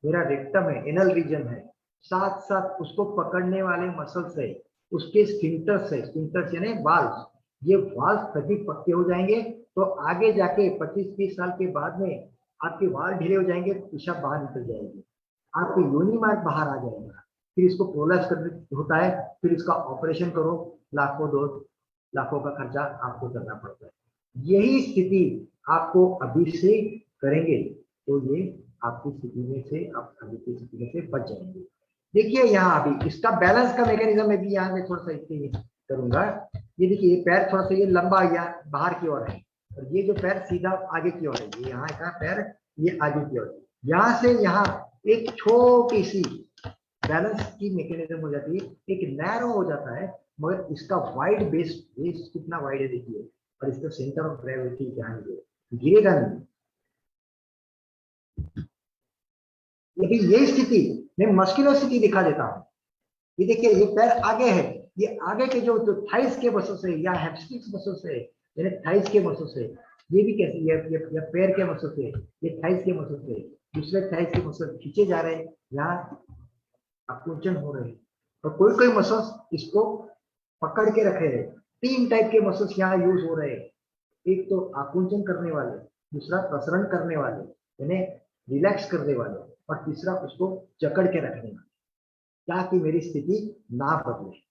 मेरा रेक्टम है, एनल रीजन है, साथ साथ उसको पकड़ने वाले मसल्स है, उसके स्फिंक्टर्स है, स्फिंक्टर्स यानी वाल्व। ये वाल्व कभी पक्के हो जाएंगे तो आगे जाके 25-30 साल के बाद में आपके वाल्व ढीले हो जाएंगे, पेशाब बाहर निकल जाएगी, आपको योनि मार्ग बाहर आ जाएगा। फिर इसको प्रोलैप्स करना होता है, फिर इसका ऑपरेशन करो, लाखों का खर्चा आपको करना पड़ता है। यही स्थिति आपको अभी से करेंगे तो ये आपकी स्थिति में से, आप अभी की स्थिति में से बच जाएंगे। देखिए यहाँ अभी इसका बैलेंस का मैकेनिज्म में भी यहाँ मैं थोड़ा सा इसके करूंगा। ये देखिए, ये पैर थोड़ा सा ये लंबा या बाहर की ओर है, और ये जो पैर सीधा आगे की ओर है, ये यहाँ का पैर ये आगे की ओर, यहाँ से यहाँ एक छोटी सी बैलेंस की मैकेनिज्म हो जाती है, एक नैरो हो जाता है, मगर इसका वाइड बेस कितना वाइड है देखिए, और इसका सेंटर ऑफ ग्रेविटी जहाँ गिरेगा नहीं। लेकिन ये स्थिति मैं मस्कुलर स्थिति दिखा देता हूँ। ये देखिए, ये पैर आगे है, ये आगे के जो थाइस के मसल्स है या हैमस्ट्रिंग्स मसल्स है, यानी थाइस के मसल्स है, ये भी कैसे ये पैर के मसल्स है, ये थाइस के मसल्स है, दूसरे थाइस के मसल्स खींचे जा रहे हैं, यहाँ आकुंचन हो रहे हैं, और कोई कोई मसल्स इसको पकड़ के रखे हैं। 3 टाइप के मसल्स यहाँ यूज हो रहे हैं, एक तो आकुंचन करने वाले, दूसरा प्रसरण करने वाले यानी रिलैक्स करने वाले, और तीसरा उसको जकड़ के रखने वाली, ताकि मेरी स्थिति ना बदले।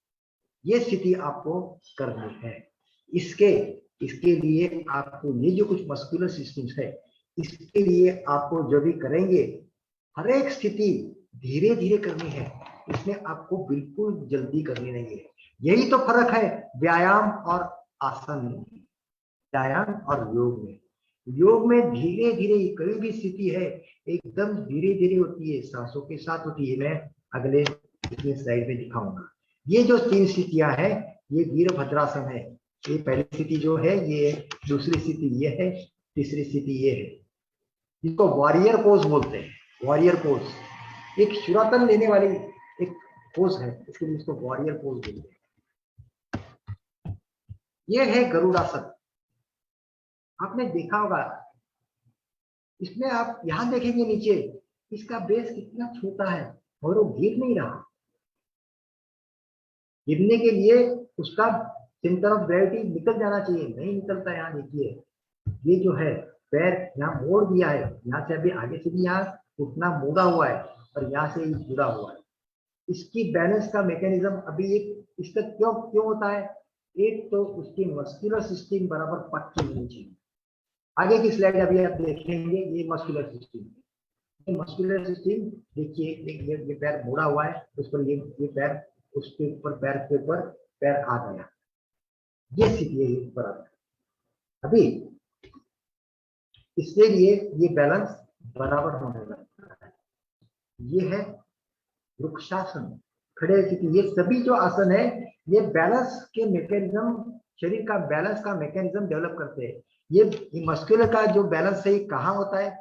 ये स्थिति आपको करनी है। इसके लिए आपको ये जो कुछ मस्कुलर सिस्टम्स है, इसके लिए आपको जो भी करेंगे, हर एक स्थिति धीरे धीरे करनी है। इसमें आपको बिल्कुल जल्दी करनी नहीं है। यही तो फर्क है व्यायाम और आसन में, व्यायाम और योग में। योग में धीरे धीरे कोई भी स्थिति है एकदम धीरे धीरे होती है, सांसों के साथ होती है। मैं अगले स्लाइड में दिखाऊंगा। ये जो 3 स्थितियां हैं, ये वीरभद्रासन है। ये पहली स्थिति जो है ये, दूसरी स्थिति ये है, तीसरी स्थिति ये है। इसको वॉरियर पोज बोलते हैं। वॉरियर पोज एक शुरातन लेने वाली एक पोज है, इसलिए इसको वॉरियर पोज बोलते हैं। ये है गरुड़ासन। आपने देखा होगा, इसमें आप यहां देखेंगे नीचे, इसका बेस कितना छोटा है और वो गिर नहीं रहा। गिरने के लिए उसका सेंटर ऑफ ग्रेविटी निकल जाना चाहिए, नहीं निकलता। यहाँ देखिए, ये जो है पैर यहाँ मोड़ दिया है, यहाँ से अभी आगे से भी यहाँ उठना मोड़ा हुआ है और यहाँ से ही जुड़ा हुआ है। इसकी बैलेंस का मैकेनिज्म अभी इसका क्यों होता है? एक तो उसकी मस्कुलर सिस्टम बराबर पक्की होनी चाहिए। आगे की स्लाइड अभी आप देखेंगे, ये मस्कुलर सिस्टम। मस्कुलर सिस्टम देखिए, ये पैर मोड़ा हुआ है, उस पर ये पैर उसके ऊपर, पैर के ऊपर पैर आ गया, ये स्थिति है बराबर। अभी इसलिए ये बैलेंस बराबर होने लगता है। ये है वृक्षासन, खड़े स्थिति। ये सभी जो आसन है ये बैलेंस के मैकेनिज्म, शरीर का बैलेंस का मैकेनिज्म डेवलप करते हैं। ये मस्कुलर का जो बैलेंस है कहाँ होता है?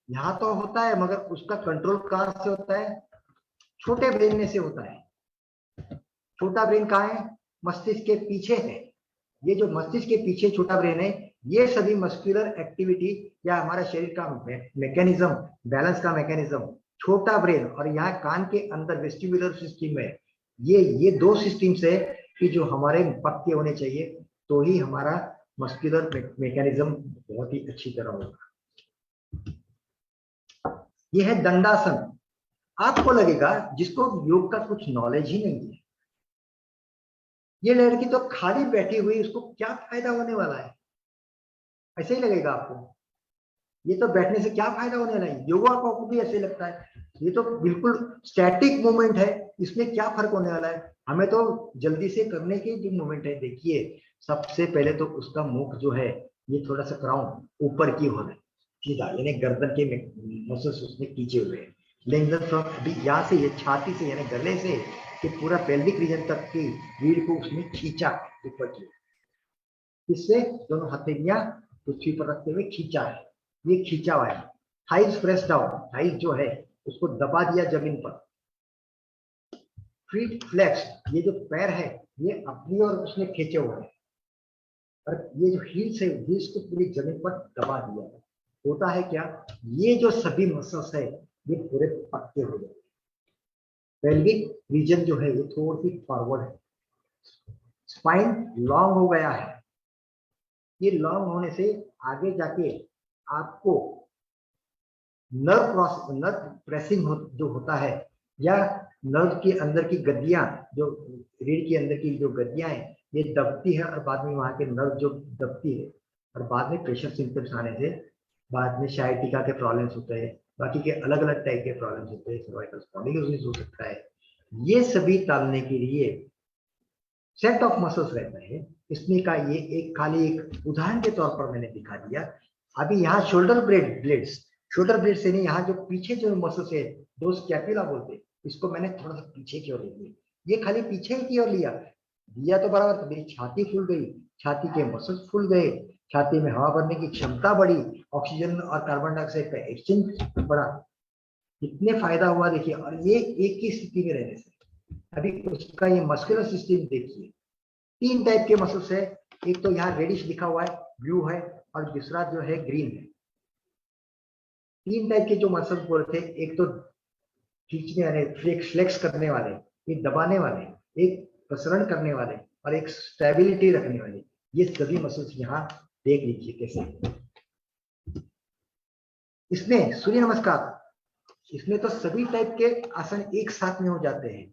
यहाँ तो होता है, मगर उसका कंट्रोल कहाँ से होता है? छोटे ब्रेन में से होता है। छोटा ब्रेन कहाँ है? मस्तिष्क के पीछे है। ये जो मस्तिष्क के पीछे छोटा ब्रेन है, ये सभी मस्कुलर एक्टिविटी या हमारा शरीर का मैकेनिज्म, बैलेंस का मैकेनिज्म छोटा ब्रेन, और यहाँ कान के अंदर वेस्टिबुलर सिस्टम है। ये 2 सिस्टम्स है कि जो हमारे पक्के होने चाहिए, तो ही हमारा मस्कुलर मैकेनिज्म बहुत ही अच्छी तरह होगा। ये है दंडासन। आपको लगेगा जिसको योग का कुछ नॉलेज ही नहीं है, ये लड़की तो खाली बैठी हुई, उसको क्या फायदा होने वाला है, ऐसे ही लगेगा आपको। ये तो बैठने से क्या फायदा होने वाला है? योगा को भी ऐसे लगता है, ये तो बिल्कुल स्टैटिक मूवमेंट है, इसमें क्या फर्क होने वाला है? हमें तो जल्दी से करने की जो मूवमेंट है, देखिए सबसे पहले तो उसका मुख जो है ये थोड़ा सा क्राउन ऊपर की होना है, सीधा, यानी गर्दन के मसल्स उसमें खींचे हुए हैं। लेकिन अभी यहाँ से ये छाती से यानी गले से कि पूरा पेल्विक रीजन तक की रीढ़ को उसने खींचा ऊपर की। इससे दोनों हथेलियां पृथ्वी पर रखते हुए खींचा है, ये खींचा हुआ है। थाइज प्रेस डाउन, थाइज जो है उसको दबा दिया जमीन पर। फीट फ्लेक्स, ये जो पैर है ये अपनी और उसने खींचे हुए हैं, और ये जो हील्स है, हील्स को पूरी जमीन पर दबा दिया है। होता है क्या? ये जो सभी मसल्स है ये पूरे पक्के हो जाते हैं। पेल्विक रीजन जो है ये थोड़ी सी फॉरवर्ड है। स्पाइन लॉन्ग हो गया है। ये लॉन्ग होने से आगे जाके आपको नर्व प्रेसिंग जो होता है, या नर्व के अंदर की गद्दियां, जो रीढ़ के अंदर की जो गद्दियां हैं ये दबती है, और बाद में वहां के नर्व जो दबती है, और बाद में प्रेशर सिम्टम्स आने से बाद में शायटिका के प्रॉब्लम्स होते हैं, बाकी के अलग अलग टाइप के प्रॉब्लम्स होते हैं, सर्वाइकल स्पॉन्डिलोसिस हो सकता है। ये सभी टालने के लिए सेट ऑफ मसल्स रहता है। इसमें का ये एक खाली एक उदाहरण के तौर पर मैंने दिखा दिया। अभी यहाँ शोल्डर ब्लेड्स, शोल्डर ब्लेड से नहीं, यहाँ जो पीछे जो मसल्स है, दो स्कैपुला बोलते हैं, इसको मैंने थोड़ा सा पीछे की ओर ले लिया। ये खाली पीछे की ओर लिया तो बराबर, तो मेरी छाती फूल गई, छाती के मसल्स फूल गए, छाती में हवा भरने की क्षमता बढ़ी, ऑक्सीजन और कार्बन डाइऑक्साइड का एक्सचेंज बढ़ा। कितने फायदा हुआ देखिए। और ये एक ही स्थिति में रहने से। अभी उसका ये मस्कुलर सिस्टम देखिए, 3 टाइप के मसल्स है। एक तो यहाँ रेडिश लिखा हुआ है, ब्लू है, और दूसरा जो है ग्रीन है। 3 टाइप के जो मसल्स बोल थे, एक तो खींचने वाले, फ्लेक्स करने वाले, एक दबाने वाले, एक प्रसरण करने वाले, और एक स्टेबिलिटी रखने वाले। ये सभी मसल्स यहाँ देख लीजिए कैसे। इसमें सूर्य नमस्कार, इसमें तो सभी टाइप के आसन एक साथ में हो जाते हैं,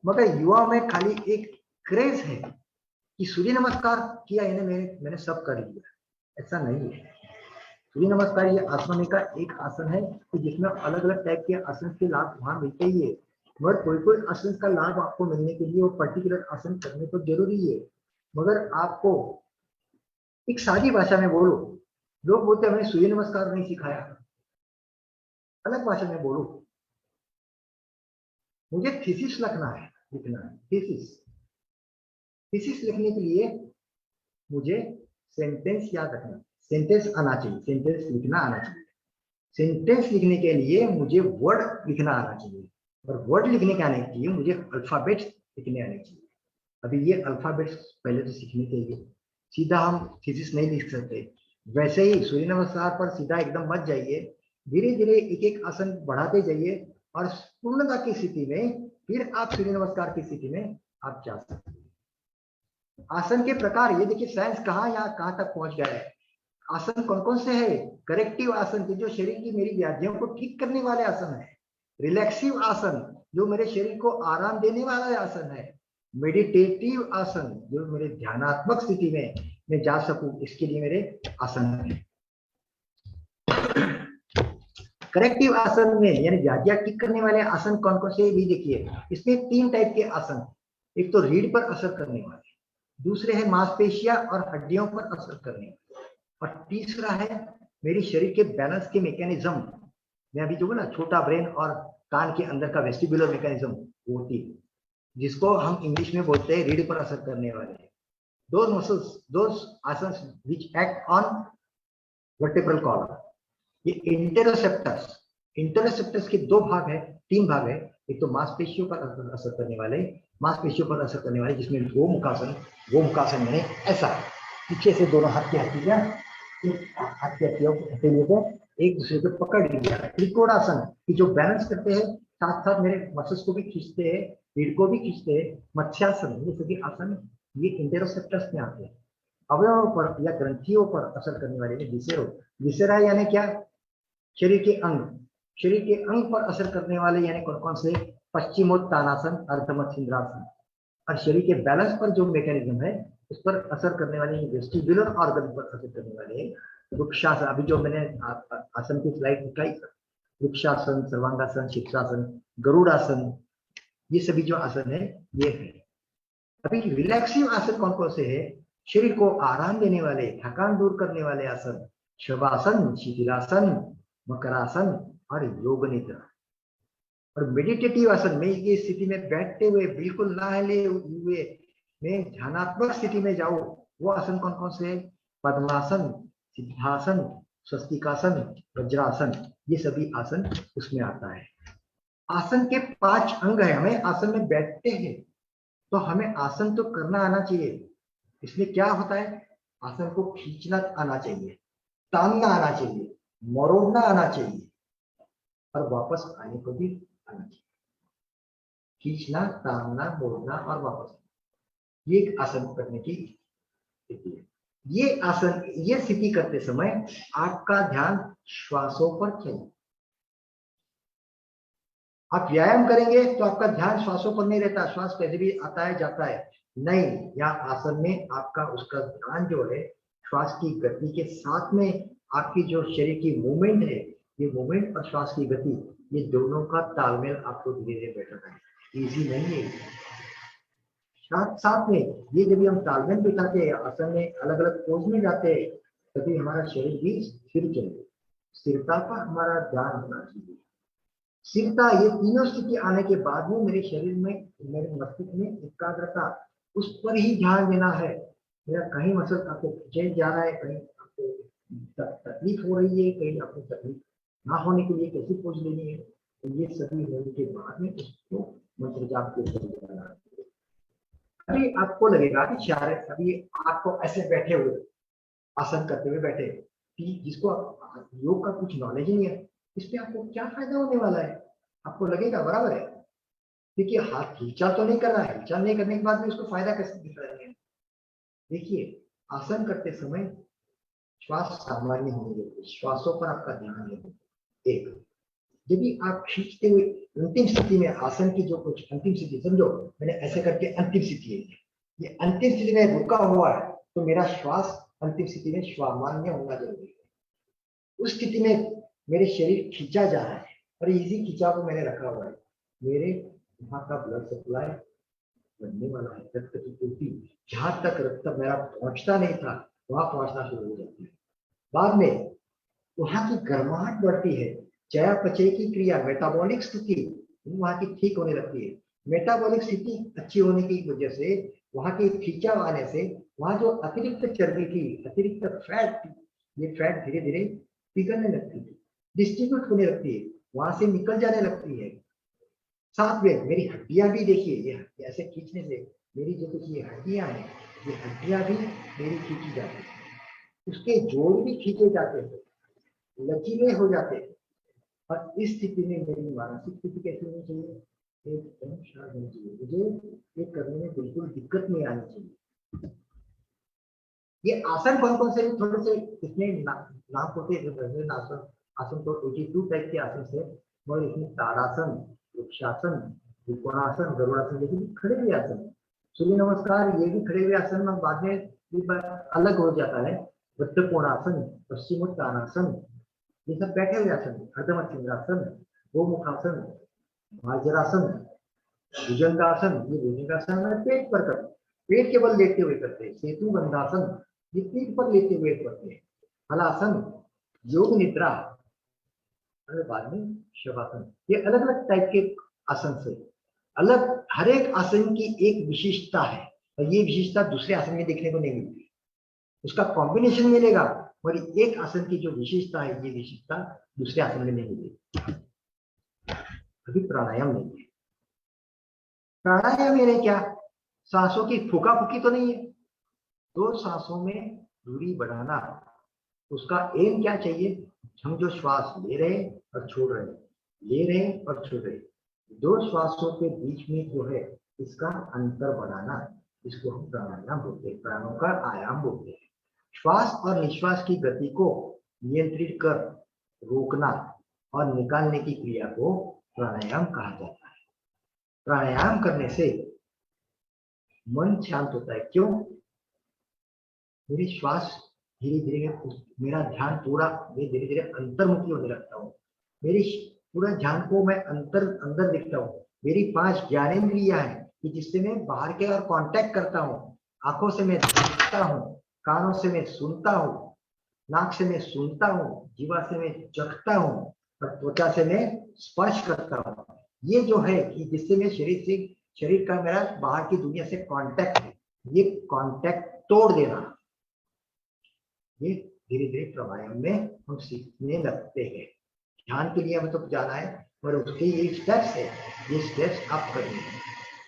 मगर युवाओं में खाली एक क्रेज है कि सूर्य नमस्कार किया यानी मैंने सब कर लिया। ऐसा नहीं है। सूर्य नमस्कार ये आसन का एक आसन है कि जिसमें अलग अलग टाइप के आसन के लाभ वहां मिलते ही है, मगर कोई कोई आसन का लाभ आपको मिलने के लिए वो पर्टिकुलर आसन करने तो जरूरी है। मगर आपको एक सादी भाषा में बोलो, लोग बोलते हमें सूर्य नमस्कार नहीं सिखाया, अलग भाषा में बोलो, मुझे थीसिस लिखना है थीसिस लिखने के लिए मुझे सेंटेंस याद रखना, सेंटेंस आना चाहिए, सेंटेंस लिखना आना चाहिए। सेंटेंस लिखने के लिए मुझे वर्ड लिखना आना चाहिए, और वर्ड लिखने के आने के लिए मुझे अल्फाबेट्स लिखने आने चाहिए। अभी ये अल्फाबेट्स पहले तो सीखने चाहिए, सीधा हम थीसिस नहीं लिख सकते। वैसे ही सूर्य नमस्कार पर सीधा एकदम मत जाइए, धीरे धीरे एक एक आसन बढ़ाते जाइए, और पूर्णता की स्थिति में फिर आप सूर्य नमस्कार की स्थिति में आप जा सकते हैं। आसन के प्रकार ये देखिए, साइंस कहाँ तक पहुंच गया है। आसन कौन कौन से है? करेक्टिव आसन जो शरीर की मेरी व्याधियों को ठीक करने वाले आसन है। रिलैक्सिव आसन जो मेरे शरीर को आराम देने वाला आसन है। मेडिटेटिव आसन जो मेरे ध्यानात्मक स्थिति में मैं जा सकूं, इसके लिए मेरे आसन है। करेक्टिव आसन में यानी व्याधियां ठीक करने वाले आसन कौन कौन से भी देखिए, इसमें 3 टाइप के आसन। एक तो रीढ़ पर असर करने वाले, दूसरे है मांसपेशियां और हड्डियों पर असर करने वाले, और तीसरा है मेरी शरीर के बैलेंस के मैकेनिज्म। मैं अभी जो बोला छोटा ब्रेन और कान के अंदर का वेस्टिबुलर मैकेनिज्म होती है, जिसको हम इंग्लिश में बोलते हैं रीढ़ पर असर करने वाले। those muscles, those asanas which act on vertebral column, ये इंटेरोसेप्टर्स के 2 भाग है, 3 भाग है। एक तो मांसपेशियों पर असर करने वाले, जिसमें गोमुखासन यानी ऐसा पीछे से दोनों हाथ की हड्डियां एक दूसरे को पकड़ लिया। त्रिकोणासन की जो बैलेंस करते हैं, साथ साथ मेरे मसल्स को भी खींचते हैं, रीढ़ को भी खींचते हैं। मत्स्यासन, ये सभी आसन ये इंटेरोसेप्टर्स में आते हैं। अवयवों पर या ग्रंथियों पर असर करने वाले विसेरा यानी क्या? शरीर के अंग पर असर करने वाले यानी कौन कौन से? पश्चिमोत्तानासन, अर्धमध्यांद्रासन। और शरीर के बैलेंस पर जो मैकेनिज्म है उस पर असर करने वाले वेस्टिबुलर ऑर्गन पर असर करने वाले वृक्षासन। अभी जो मैंने आसन की स्लाइड दिखाई, वृक्षासन, सर्वांगासन, शीर्षासन, गरुड़ासन, ये सभी जो आसन है ये है। अभी रिलैक्सिव आसन कौन कौन से है? शरीर को आराम देने वाले, थकान दूर करने वाले आसन, शवासन, शिथिलासन, मकरासन और योग निद्रा। और मेडिटेटिव आसन में ये स्थिति में बैठते हुए बिल्कुल ना हिले हुए मैं ध्यानात्मक स्थिति में जाऊं, वो आसन कौन कौन से? पद्मासन, सिद्धासन, स्वस्तिकासन, वज्रासन, ये सभी आसन उसमें आता है। आसन के 5 अंग है। हमें आसन में बैठते हैं तो हमें आसन तो करना आना चाहिए। इसमें क्या होता है? आसन को खींचना आना चाहिए, तानना आना चाहिए, मरोड़ना आना चाहिए, और वापस आने को भी आना चाहिए। खींचना, तानना, मोड़ना और वापस, ये एक आसन करने की स्थिति है। ये आसन, ये स्थिति करते समय आपका ध्यान श्वासों पर चाहिए। आप व्यायाम करेंगे तो आपका ध्यान श्वासों पर नहीं रहता, श्वास कैसे भी आता है जाता है, नहीं। यहाँ आसन में आपका उसका ध्यान जो है श्वास की गति के साथ में आपकी जो शरीर की मूवमेंट है, ये मूवमेंट और श्वास की गति, ये दोनों का तालमेल आपको धीरे धीरे बैठना है। इजी नहीं है। साथ साथ में ये जब हम तालमेल बिठाते हैं, आसन में अलग अलग पोज में जाते हैं, तभी हमारा शरीर भी स्थिर चले। स्थिरता पर हमारा ध्यान होना चाहिए। स्थिरता, ये तीनों स्थिति आने के बाद में मेरे शरीर में, मेरे मस्तिष्क में एकाग्रता, उस पर ही ध्यान देना है। मेरा कहीं मसल आपको खींचे जा रहा है, कहीं आपको तकलीफ हो रही है, कहीं आपको तकलीफ ना होने के लिए कैसी पोज लेनी है, तो ये सभी होने के बाद में उसको मंत्र जाप के ऊपर जाना है। अभी आपको लगेगा कि शायद अभी आपको ऐसे बैठे हुए आसन करते हुए बैठे, जिसको योग का कुछ नॉलेज नहीं है, इससे आपको क्या फायदा होने वाला है? आपको लगेगा बराबर है, देखिए हाथ हिलचाल तो नहीं कर रहा है, हिलचाल नहीं करने के बाद में उसको फायदा कैसे दिख रहा है? देखिए, आसन करते समय श्वास सामान्य होने देते, श्वासों पर आपका ध्यान है। एक जब भी आप खींचते हुए अंतिम स्थिति में, आसन की जो कुछ अंतिम स्थिति समझो, मैंने ऐसे करके अंतिम स्थिति है, ये अंतिम स्थिति में रुका हुआ है, तो मेरा श्वास अंतिम स्थिति में श्वामान्य होना जरूरी है। उस स्थिति में मेरे शरीर खींचा जा रहा है और इसी खिंचाव को मैंने रखा हुआ है, मेरे वहां का ब्लड सप्लाई बनने वाला है, रक्त की पूर्ति जहां तक रक्त मेरा पहुंचता नहीं था वहां पहुंचना शुरू हो जाती है। बाद में वहां की गर्माहट बढ़ती है, चयापचय की क्रिया, मेटाबॉलिक स्थिति वहां की ठीक होने लगती है। मेटाबॉलिक स्थिति अच्छी होने की वजह से, वहां के खिंचाव आने से, वहां जो अतिरिक्त चर्बी थी, अतिरिक्त फैट थी, ये फैट धीरे धीरे पिघलने लगती है, डिस्ट्रीब्यूट होने लगती है, वहां से निकल जाने लगती है। साथ में मेरी हड्डियां भी देखिए, ये ऐसे खींचने से मेरी जो कुछ ये हड्डियां हैं, ये हड्डियां भी मेरी खींची जाती है, उसके जोड़ भी खींचे जाते हैं, लचीले हो जाते हैं। और इस स्थिति में मेरी मानसिक स्थिति कैसी होनी चाहिए, एकदम शांत होनी चाहिए, मुझे ये करने में बिल्कुल दिक्कत नहीं आनी चाहिए। ये आसन कौन कौन से, थोड़े से इसमें नाम होते हैं आसन। आसन तो 82 टाइप के आसन से, और इसमें ताड़ासन, वृक्षासन, त्रिकोणासन, गरुड़ासन, लेकिन खड़े हुए आसन, सूर्य नमस्कार, ये भी खड़े हुए आसन में बाद में अलग हो जाता है। वृत्तकोणासन, पश्चिमोत्तानासन, ये सब बैठे हुए आसन। अर्धमचंद्रासन, गोमुखासन, मार्जरासन, भुजंगासन, ये भुजंगासन में पेट पर करते, पेट के बल लेते हुए करते हैं। सेतु बंधासन, ये पीठ पर लेते हुए करते हैं। हलासन, योग निद्रा, और बाद में शवासन। ये अलग अलग टाइप के आसन से अलग, हर एक आसन की एक विशेषता है, और ये विशेषता दूसरे आसन में देखने को नहीं मिलती। उसका कॉम्बिनेशन मिलेगा, और एक आसन की जो विशेषता है, ये विशेषता दूसरे आसन में नहीं मिलेगी। अभी प्राणायाम नहीं है। प्राणायाम यानी क्या, सांसों की फूका फूकी तो नहीं है, दो सांसों में दूरी बढ़ाना। उसका एम क्या चाहिए, हम जो श्वास ले रहे और छोड़ रहे, ले रहे और छोड़ रहे, दो श्वासों के बीच में जो है इसका अंतर बढ़ाना, इसको हम प्राणायाम बोलते हैं, प्राणों का आयाम बोलते हैं। श्वास और निश्वास की गति को नियंत्रित कर रोकना और निकालने की क्रिया को प्राणायाम कहा जाता है। प्राणायाम करने से मन शांत होता है। क्यों, मेरी श्वास धीरे धीरे, मेरा ध्यान पूरा, मैं धीरे धीरे अंतर्मुखी होने लगता हूँ, मेरी पूरा ध्यान को मैं अंदर देखता हूँ। मेरी 5 ज्ञानेंद्रियां हैं कि जिससे मैं बाहर के और कांटेक्ट करता हूँ। आंखों से मैं देखता हूँ, कानों से मैं सुनता हूँ, नाक से मैं सूंघता हूँ, जीवा से मैं चखता हूँ, और त्वचा से मैं स्पर्श करता हूँ। ये जो है कि जिससे मैं शरीर का मेरा बाहर की दुनिया से कांटेक्ट है, ये कांटेक्ट तोड़ देना, ये धीरे धीरे प्राणायाम में हम सीखने लगते हैं। ध्यान के लिए हमें तो जाना है, और उसके ये स्टेप्स है, ये स्टेप्स आप करने हैं,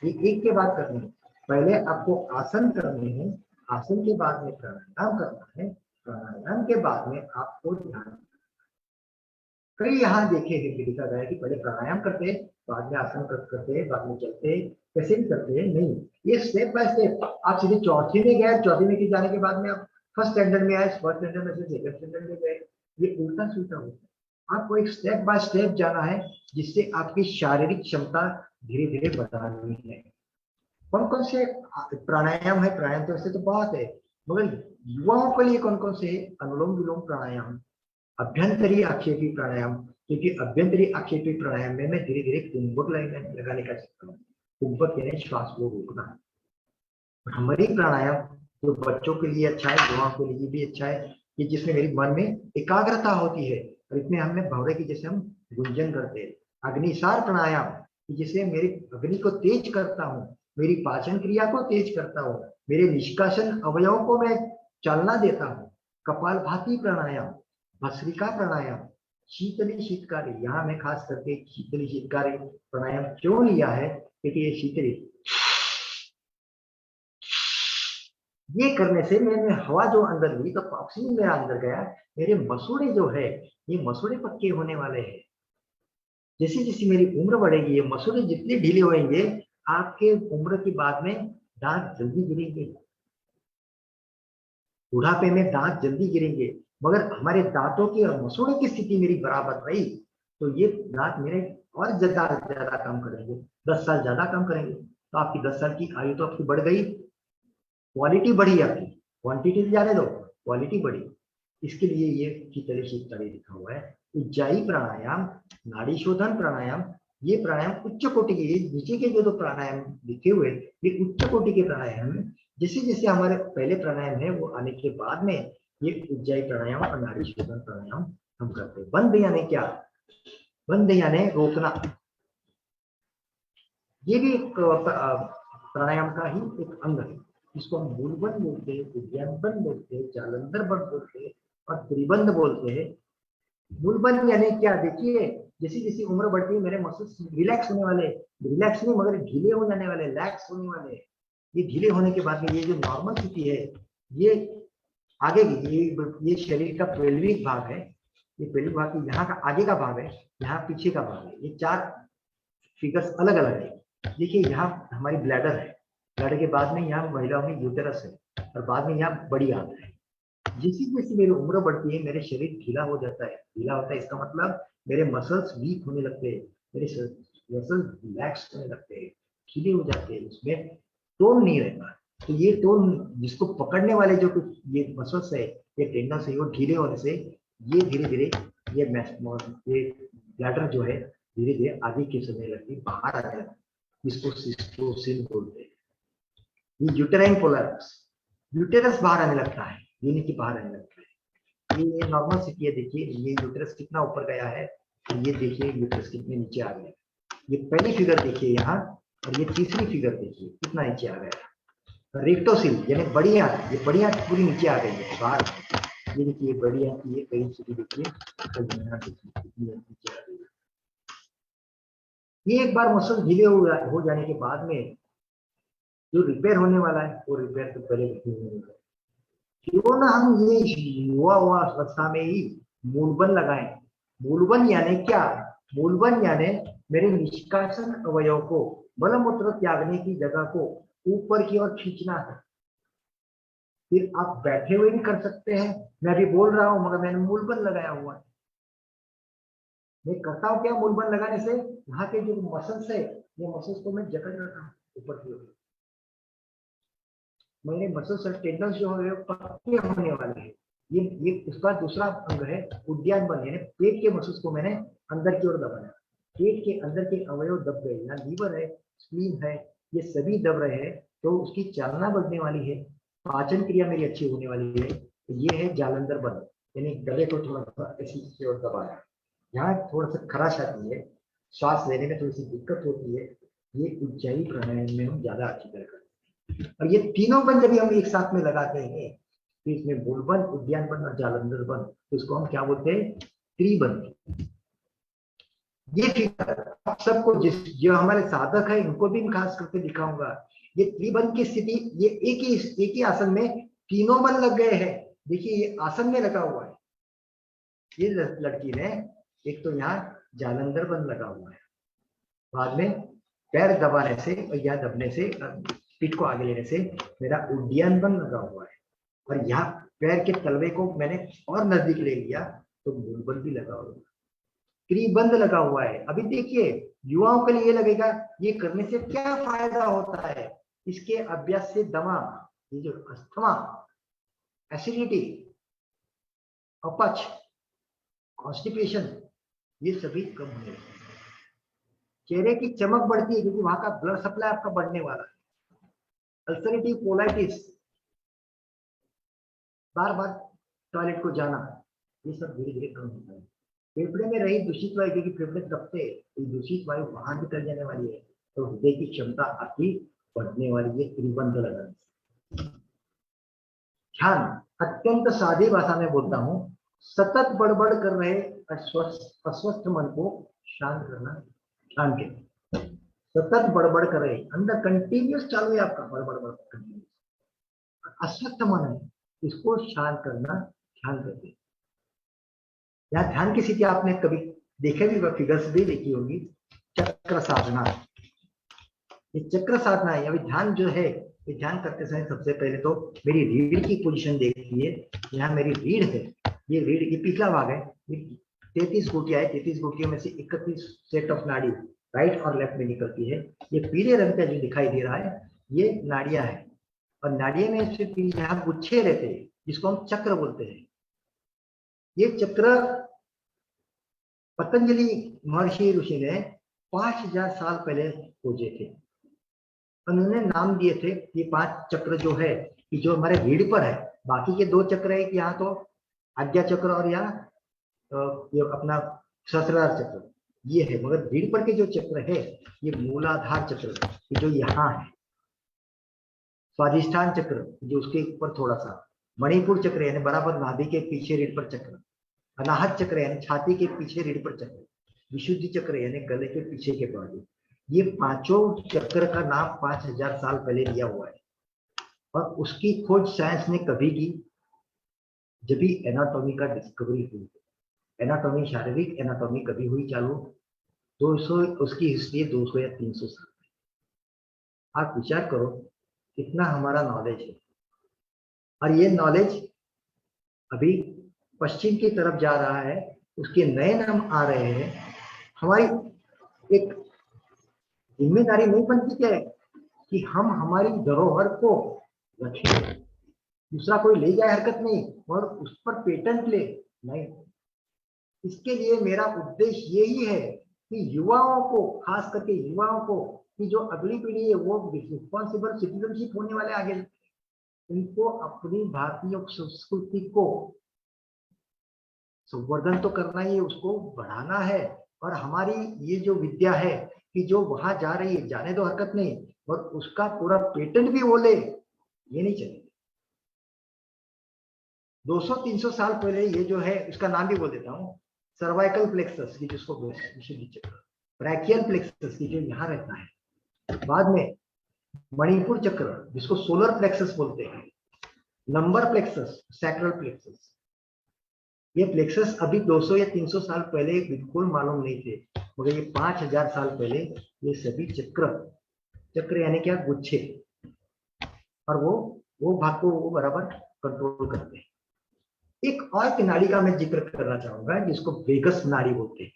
ये एक के बाद करने हैं। पहले आपको आसन करने हैं, आसन के बाद में प्राणायाम करना है, प्राणायाम के बाद में आपको ध्यान। कई यहाँ देखे हैं लिखा गया है कि पहले प्राणायाम करते हैं, बाद में आसन करते हैं, बाद में चलते हैं, कैसे भी करते हैं। नहीं, ये स्टेप बाय स्टेप। आप सीधे चौथी में गए, चौथी में जाने के बाद में आप फर्स्ट स्टैंडर्ड में आए, फर्स्ट स्टैंडर्ड में से सेकंड स्टैंडर्ड में गए, ये उल्टा सुल्टा होता है। आपको एक स्टेप बाय स्टेप जाना है, जिससे आपकी शारीरिक क्षमता धीरे धीरे बढ़ानी है। कौन कौन से प्राणायाम है, प्राणायाम तो ऐसे तो बहुत है, मगर युवाओं के लिए कौन कौन से, अनुलोम विलोम प्राणायाम, अभ्यंतरी आक्षेपी प्राणायाम, क्योंकि अभ्यंतरी आक्षेपी प्राणायाम में मैं धीरे धीरे कुंभक लगाने का सीखता हूँ। कुंभक यानी श्वास को रोकना। भ्रामरी प्राणायाम जो बच्चों के लिए अच्छा है, युवाओं के लिए भी अच्छा है, कि जिसमें मेरी मन में एकाग्रता होती है, और इसमें हमने भवरे की जैसे हम गुंजन करते हैं। अग्निसार प्राणायाम, जिससे मेरी अग्नि को तेज करता हूँ, मेरी पाचन क्रिया को तेज करता हूँ, मेरे निष्कासन अवयवों को मैं चालना देता हूँ। कपालभाति प्राणायाम, भस्त्रिका प्राणायाम, शीतली शीतकारी, यहाँ मैं खास करके शीतली शीतकारी प्राणायाम क्यों लिया है, क्योंकि ये शीतली, ये करने से मैंने हवा जो अंदर ली तो ऑक्सीजन मेरा अंदर गया, मेरे मसूड़े जो है, ये मसूड़े पक्के होने वाले हैं। जैसे जैसे मेरी उम्र बढ़ेगी, ये मसूड़े जितने ढीले होंगे, आपके उम्र की बाद में दांत जल्दी गिरेंगे, बुढ़ापे में दांत जल्दी गिरेंगे। मगर हमारे दांतों की और मसूड़े की स्थिति मेरी बराबर रही तो ये दांत मेरे और ज्यादा काम करेंगे, 10 साल ज्यादा काम करेंगे। तो आपकी 10 साल की आयु तो आपकी बढ़ गई, क्वालिटी बढ़ी आपकी, क्वांटिटी तो जाने दो, क्वालिटी बढ़ी। इसके लिए ये की तरह से लिखा हुआ है उज्जाई प्राणायाम, नाड़ी शोधन प्राणायाम। ये प्राणायाम उच्च कोटि के, नीचे के जो प्राणायाम लिखे हुए ये उच्च कोटि के प्राणायाम है। जैसे जैसे हमारे पहले प्राणायाम है वो आने के बाद में ये उज्जाई प्राणायाम और नाड़ी शोधन प्राणायाम हम करते हैं। बंद यानी क्या? बंद यानी रोकना। ये भी एक प्राणायाम का ही एक अंग है। इसको हम मूलबंध बोलते हैं, उद्यानबंध बोलते हैं, जालंधर बंध बोलते हैं और त्रिबंध बोलते हैं। मूलबंध यानी क्या? देखिए जैसी जैसी उम्र बढ़ती है मेरे मसल्स रिलैक्स होने वाले, रिलैक्स नहीं मगर ढीले हो जाने वाले, लैक्स होने वाले। ये ढीले होने के बाद में ये जो नॉर्मल स्थिति है ये आगे ये शरीर का पेल्विक भाग है, ये पेल्विक भाग की यहाँ का आगे का भाग है, यहाँ पीछे का भाग है। ये 4 फिगर्स अलग अलग है। देखिए यहाँ हमारी ब्लैडर है, ब्लैडर के बाद में यहाँ महिलाओं में यूटेरस है और बाद में यहाँ बड़ी आंत है। जैसी जैसी मेरी उम्र बढ़ती है मेरे शरीर ढीला हो जाता है। ढीला होता है इसका मतलब मेरे मसल्स वीक होने लगते हैं, मेरे मसल्स रिलैक्स होने लगते हैं, ढीले हो जाते हैं, उसमें टोन नहीं रहता। तो ये टोन जिसको पकड़ने वाले जो कुछ ये मसल्स है, ये टेंडन्स है, वो ढीले होने से ये धीरे धीरे ये ब्लैडर जो है धीरे धीरे आगे खिंचने लगती है, बाहर आ जाता है, जिसको सिस्टोसिल बोलते हैं। ये यूटेराइन कोलैप्स, यूटेरस बाहर आने लगता है, यूनि की बाहर आने लगता है। ये नॉर्मल स्थिति है। देखिए ये यूटेरस कितना ऊपर गया है, ये देखिए यूटेरस कितने नीचे आ गया। ये पहली फिगर देखिए यहाँ, और ये तीसरी फिगर देखिए कितना नीचे आ गया। रेक्टोसिल यानी बड़ी आंत, ये बड़ी आंत पूरी नीचे आ गई है बाहर। ये देखिए बड़ी आंत, ये कहीं से देखिए नीचे आ गई। ये एक बार मसल ढीले हो जाने के बाद में जो रिपेयर होने वाला है वो रिपेयर तो पहले क्यों ना हम ये युवा अवस्था में ही मूलबंध लगाएं। मूलबंध यानी क्या? मूलबंध यानी मेरे निष्कासन अवयव को, मलमूत्र त्यागने की जगह को ऊपर की ओर खींचना है। फिर आप बैठे हुए भी कर सकते हैं, मैं भी बोल रहा हूं मगर मैंने मूलबंध लगाया हुआ है। मैं करता हूं क्या मूलबंध लगाने से? यहाँ के जो मसल्स है ये मसल्स को मैं जकड़ रखा हूँ ऊपर की ओर। मेरे मसल्स और टेंडन्स जो है पक्के होने वाले हैं। ये उसका दूसरा अंग है उद्यान बंध, यानी पेट के मसल्स को मैंने अंदर की ओर दबाया। पेट के अंदर के अवयव दब गए, यहाँ लीवर है, स्प्लीन है, ये सभी दब रहे हैं, तो उसकी चालना बढ़ने वाली है, पाचन क्रिया मेरी अच्छी होने वाली है। तो ये है जालंधर बंध, यानी गले को थोड़ा सा ऐसी की ओर दबाया। यहाँ थोड़ा सा खराश आती है, श्वास लेने में थोड़ी सी दिक्कत होती है। ये उज्जाई प्राणायाम में हम ज्यादा अच्छी तरह करते हैं। और ये तीनों बंध जब हम एक साथ में लगाते हैं तो इसमें मूलबंध, उद्यान बंध और जालंधर बंध, तो इसको हम क्या बोलते हैं? त्रिबंध। ये फिगर सबको जो हमारे साधक है इनको भी खास करके दिखाऊंगा। ये त्रिबंध की स्थिति, ये एक ही आसन में तीनों बंध लग गए हैं। देखिए ये आसन में लगा हुआ है। ये लड़की ने एक तो यहाँ जालंधर बंध लगा हुआ है, बाद में पैर दबाने से और या दबने से पीठ को आगे लेने से मेरा उड्डयन बंध लगा हुआ है, और यहाँ पैर के तलवे को मैंने और नजदीक ले लिया तो मूलबंध भी लगा हुआ है, त्रिबंध लगा हुआ है। अभी देखिए युवाओं के लिए लगेगा ये करने से क्या फायदा होता है। इसके अभ्यास से दमा, ये जो अस्थमा, एसिडिटी, अपच, कॉन्स्टिपेशन, ये सभी कम होने लगते हैं। चेहरे की चमक बढ़ती है क्योंकि वहां का ब्लड सप्लाई आपका बढ़ने वाला है। अल्सरेटिव कोलाइटिस, बार बार टॉयलेट को जाना, ये सब धीरे धीरे कम होता है। फेफड़े में रही दूषित वायु, क्योंकि फेफड़े दबते, दूषित वायु बाहर निकल जाने वाली है, तो हृदय की क्षमता आपकी बढ़ने वाली है त्रिबंध लगाने से। ध्यान अत्यंत सादी भाषा में बोलता हूँ, सतत बड़बड़ कर रहे अस्वस्थ मन को शांत करना ध्यान के। सतत बड़बड़ कर रहे, अंदर कंटिन्यूस चालू है आपका बड़बड़, अस्वस्थ मन है, इसको शांत करना ध्यान करते। यहाँ ध्यान की स्थिति आपने कभी देखे भी, फिगर्स भी देखी होगी, चक्र साधना। ये चक्र साधना है। अभी ध्यान जो है, ये ध्यान करते समय सबसे पहले तो मेरी रीढ़ की पोजीशन देखिए। यहाँ मेरी रीढ़ है, ये रीढ़, ये पिछला भाग है, ये 33 गुटिया है, 33 गुटियों में से 31 सेट ऑफ नाड़ी राइट और लेफ्ट में निकलती है। ये पीले रंग का जो दिखाई दे रहा है ये नाड़ियां है, और नाड़ियों में सिर्फ यहाँ गुच्छे रहते हैं जिसको हम चक्र बोलते हैं। ये चक्र पतंजलि महर्षि ऋषि ने 5000 साल पहले खोजे थे। उन्होंने नाम दिए थे ये 5 चक्र जो है कि जो हमारे रीढ़ पर है, बाकी के 2 चक्र है कि यहाँ तो आज्ञा चक्र और यहाँ ये अपना सहस्त्रार चक्र ये है, मगर रीढ़ पर के जो चक्र है ये मूलाधार चक्र जो यहाँ है, स्वाधिष्ठान चक्र जो उसके ऊपर थोड़ा सा, मणिपुर चक्र यानी बराबर नाभि के पीछे रीढ़ पर चक्र, अनाहत चक्र यानी छाती के पीछे रीढ़ पर चक्र, विशुद्धि चक्र यानी गले के पीछे के बाजू। ये 5 चक्र का नाम 5000 साल पहले दिया हुआ है, और उसकी खोज साइंस ने कभी की जब भी एनाटॉमी का डिस्कवरी हुई। एनाटॉमी, शारीरिक एनाटॉमी कभी हुई चालू 200, उसकी हिस्ट्री 200 या 300 साल। आप विचार करो कितना हमारा नॉलेज है, और ये नॉलेज अभी पश्चिम की तरफ जा रहा है, उसके नए नाम आ रहे हैं। हमारी एक जिम्मेदारी नहीं बनती क्या है कि हम हमारी धरोहर को रखें, दूसरा कोई ले जाए हरकत नहीं, और उस पर पेटेंट ले नहीं। इसके लिए मेरा उद्देश्य यही है कि युवाओं को, खास करके युवाओं को, कि जो अगली पीढ़ी है वो रिस्पॉन्सिबल सिटीजनशिप होने वाले आगे, उनको अपनी भारतीय संस्कृति को संवर्धन तो करना ही है, उसको बढ़ाना है। और हमारी ये जो विद्या है कि जो वहां जा रही है, जाने दो हरकत नहीं, और उसका पूरा पेटेंट भी वो ले, ये नहीं चलेगा। 200-300 साल पहले ये जो है, इसका नाम भी बोल देता हूँ, सर्वाइकल प्लेक्सस की जिसको विशुद्धि चक्र, ब्रैकियल प्लेक्सस की जो यहाँ रहता है, बाद में मणिपुर चक्र जिसको सोलर प्लेक्सस बोलते हैं, नंबर प्लेक्सस, सैक्रल प्लेक्सस। ये प्लेक्सस अभी 200 या 300 साल पहले बिल्कुल मालूम नहीं थे, मगर ये 5000 साल पहले ये सभी चक्र यानी क्या, गुच्छे, और वो भाग को वो बराबर कंट्रोल करते हैं। एक और नाड़ी का मैं जिक्र करना चाहूंगा जिसको वेगस नाड़ी बोलते हैं।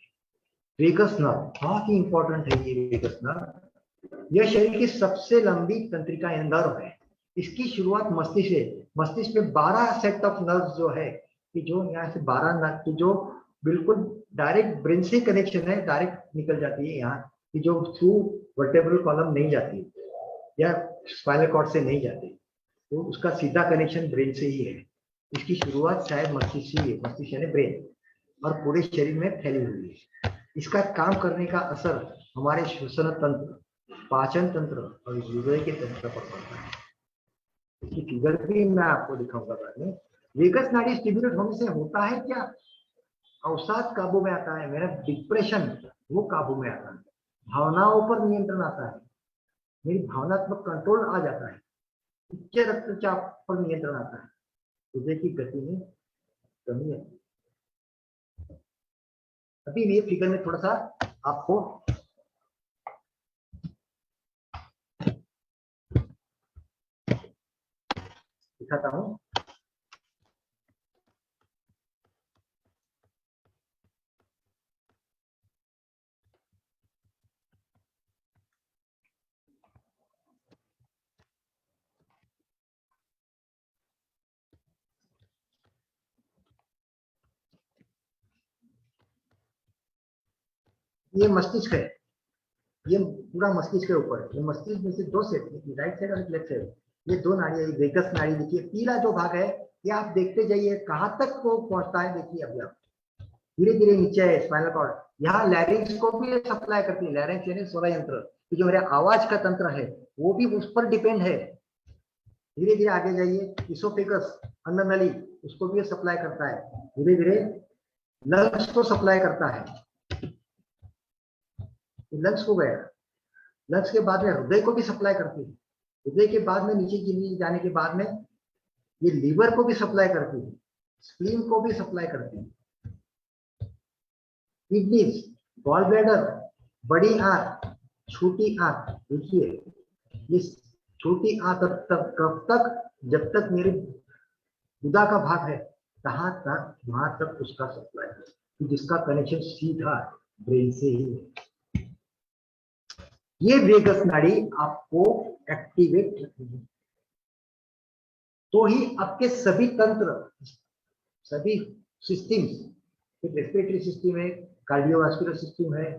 वेगस नर्व बहुत ही इंपॉर्टेंट है। ये वेगस नर्व यह शरीर की सबसे लंबी तंत्रिका नर्व है। इसकी शुरुआत मस्तिष्क से, मस्तिष्क में 12 सेट ऑफ नर्व जो है कि जो यहाँ से 12 नर्व की जो बिल्कुल डायरेक्ट ब्रेन से कनेक्शन है, डायरेक्ट निकल जाती है यहाँ की, जो थ्रू वर्टेब्रल कॉलम नहीं जाती या स्पाइनल कॉर्ड से नहीं जाती, तो उसका सीधा कनेक्शन ब्रेन से ही है। इसकी शुरुआत शायद मस्तिष्क ही है, मस्तिष्क यानी ब्रेन, और पूरे शरीर में फैली हुई है। इसका काम करने का असर हमारे श्वसन तंत्र, पाचन तंत्र और हृदय के तंत्र पर पड़ता है। इसकी फिगर भी मैं आपको दिखाऊंगा बाद में। वेगस नाड़ी स्टिमुलेट होने से होता है क्या, अवसाद काबू में आता है, मेरा डिप्रेशन वो काबू में आता है, भावनाओं पर नियंत्रण आता है, मेरी भावनात्मक कंट्रोल आ जाता है, उच्च रक्तचाप पर नियंत्रण आता है, हृदय की गति में कमी आती है। अभी ये फिगर में थोड़ा सा आपको दिखाता हूं। ये मस्तिष्क है, ये पूरा मस्तिष्क के ऊपर है। ये मस्तिष्क में से 2 सेट, राइट साइड और लेफ्ट साइड, ये 2 नाड़ियां, वेगस नाड़ी देखिए, पीला जो भाग है ये आप देखते जाइए कहां तक वो पहुंचता है। देखिए अभी आप धीरे धीरे नीचे है स्पाइनल कॉर्ड, यहाँ लैरिंक्स को भी सप्लाई करती है। लैरिंक्स यानी स्वर यंत्र, जो मेरे आवाज का तंत्र है वो भी उस पर डिपेंड है। धीरे धीरे आगे जाइए, इसोफेगस अन्न नली, उसको भी सप्लाई करता है। धीरे धीरे लंग्स को सप्लाई करता है, लंग्स को गया, लंग्स के बाद में हृदय को भी सप्लाई करती है। हृदय के बाद में नीचे जाने के बाद में ये लीवर को भी सप्लाई करती है, स्प्लीन को भी सप्लाई करती है, किडनीज, गॉल ब्लैडर, बड़ी आंत, छोटी आंत। देखिए ये छोटी आंत कब तक, जब तक मेरे गुदा का भाग है कहाँ तक, वहां तक उसका सप्लाई है। कि जिसका कनेक्शन सीधा ब्रेन से ही है। ये वेगस नाड़ी आपको एक्टिवेट रखेगी, तो ही आपके सभी तंत्र, सभी सिस्टम्स, रेस्पिरेटरी सिस्टम है, कार्डियोवास्कुलर सिस्टम है,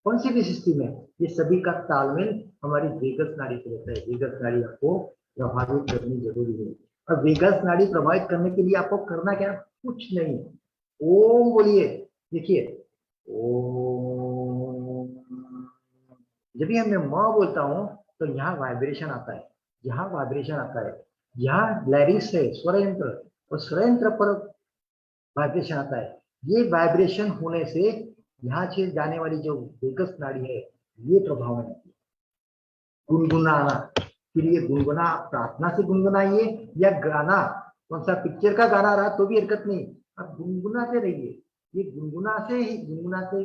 कौन सी भी सिस्टम है, ये सभी का तालमेल हमारी वेगस नाड़ी से रहता है। वेगस नाड़ी आपको प्रभावित करनी जरूरी है। और वेगस नाड़ी प्रभावित करने के लिए आपको करना क्या, कुछ नहीं, ओम बोलिए। देखिए ओम, जब भी मैं म बोलता हूं तो यहाँ वाइब्रेशन आता है, यहाँ वाइब्रेशन आता है, यहाँ लैरिंक्स है स्वर यंत्र, और स्वर यंत्र पर वाइब्रेशन आता है। ये वाइब्रेशन होने से यहाँ से जाने वाली जो वेगस नाड़ी है ये प्रभाव में आती है। गुनगुनाना, फिर ये गुनगुना प्रार्थना से गुनगुनाइए या गाना, कौन सा पिक्चर का गाना रहा तो भी हरकत नहीं, आप गुनगुनाते रहिए। ये गुनगुनाते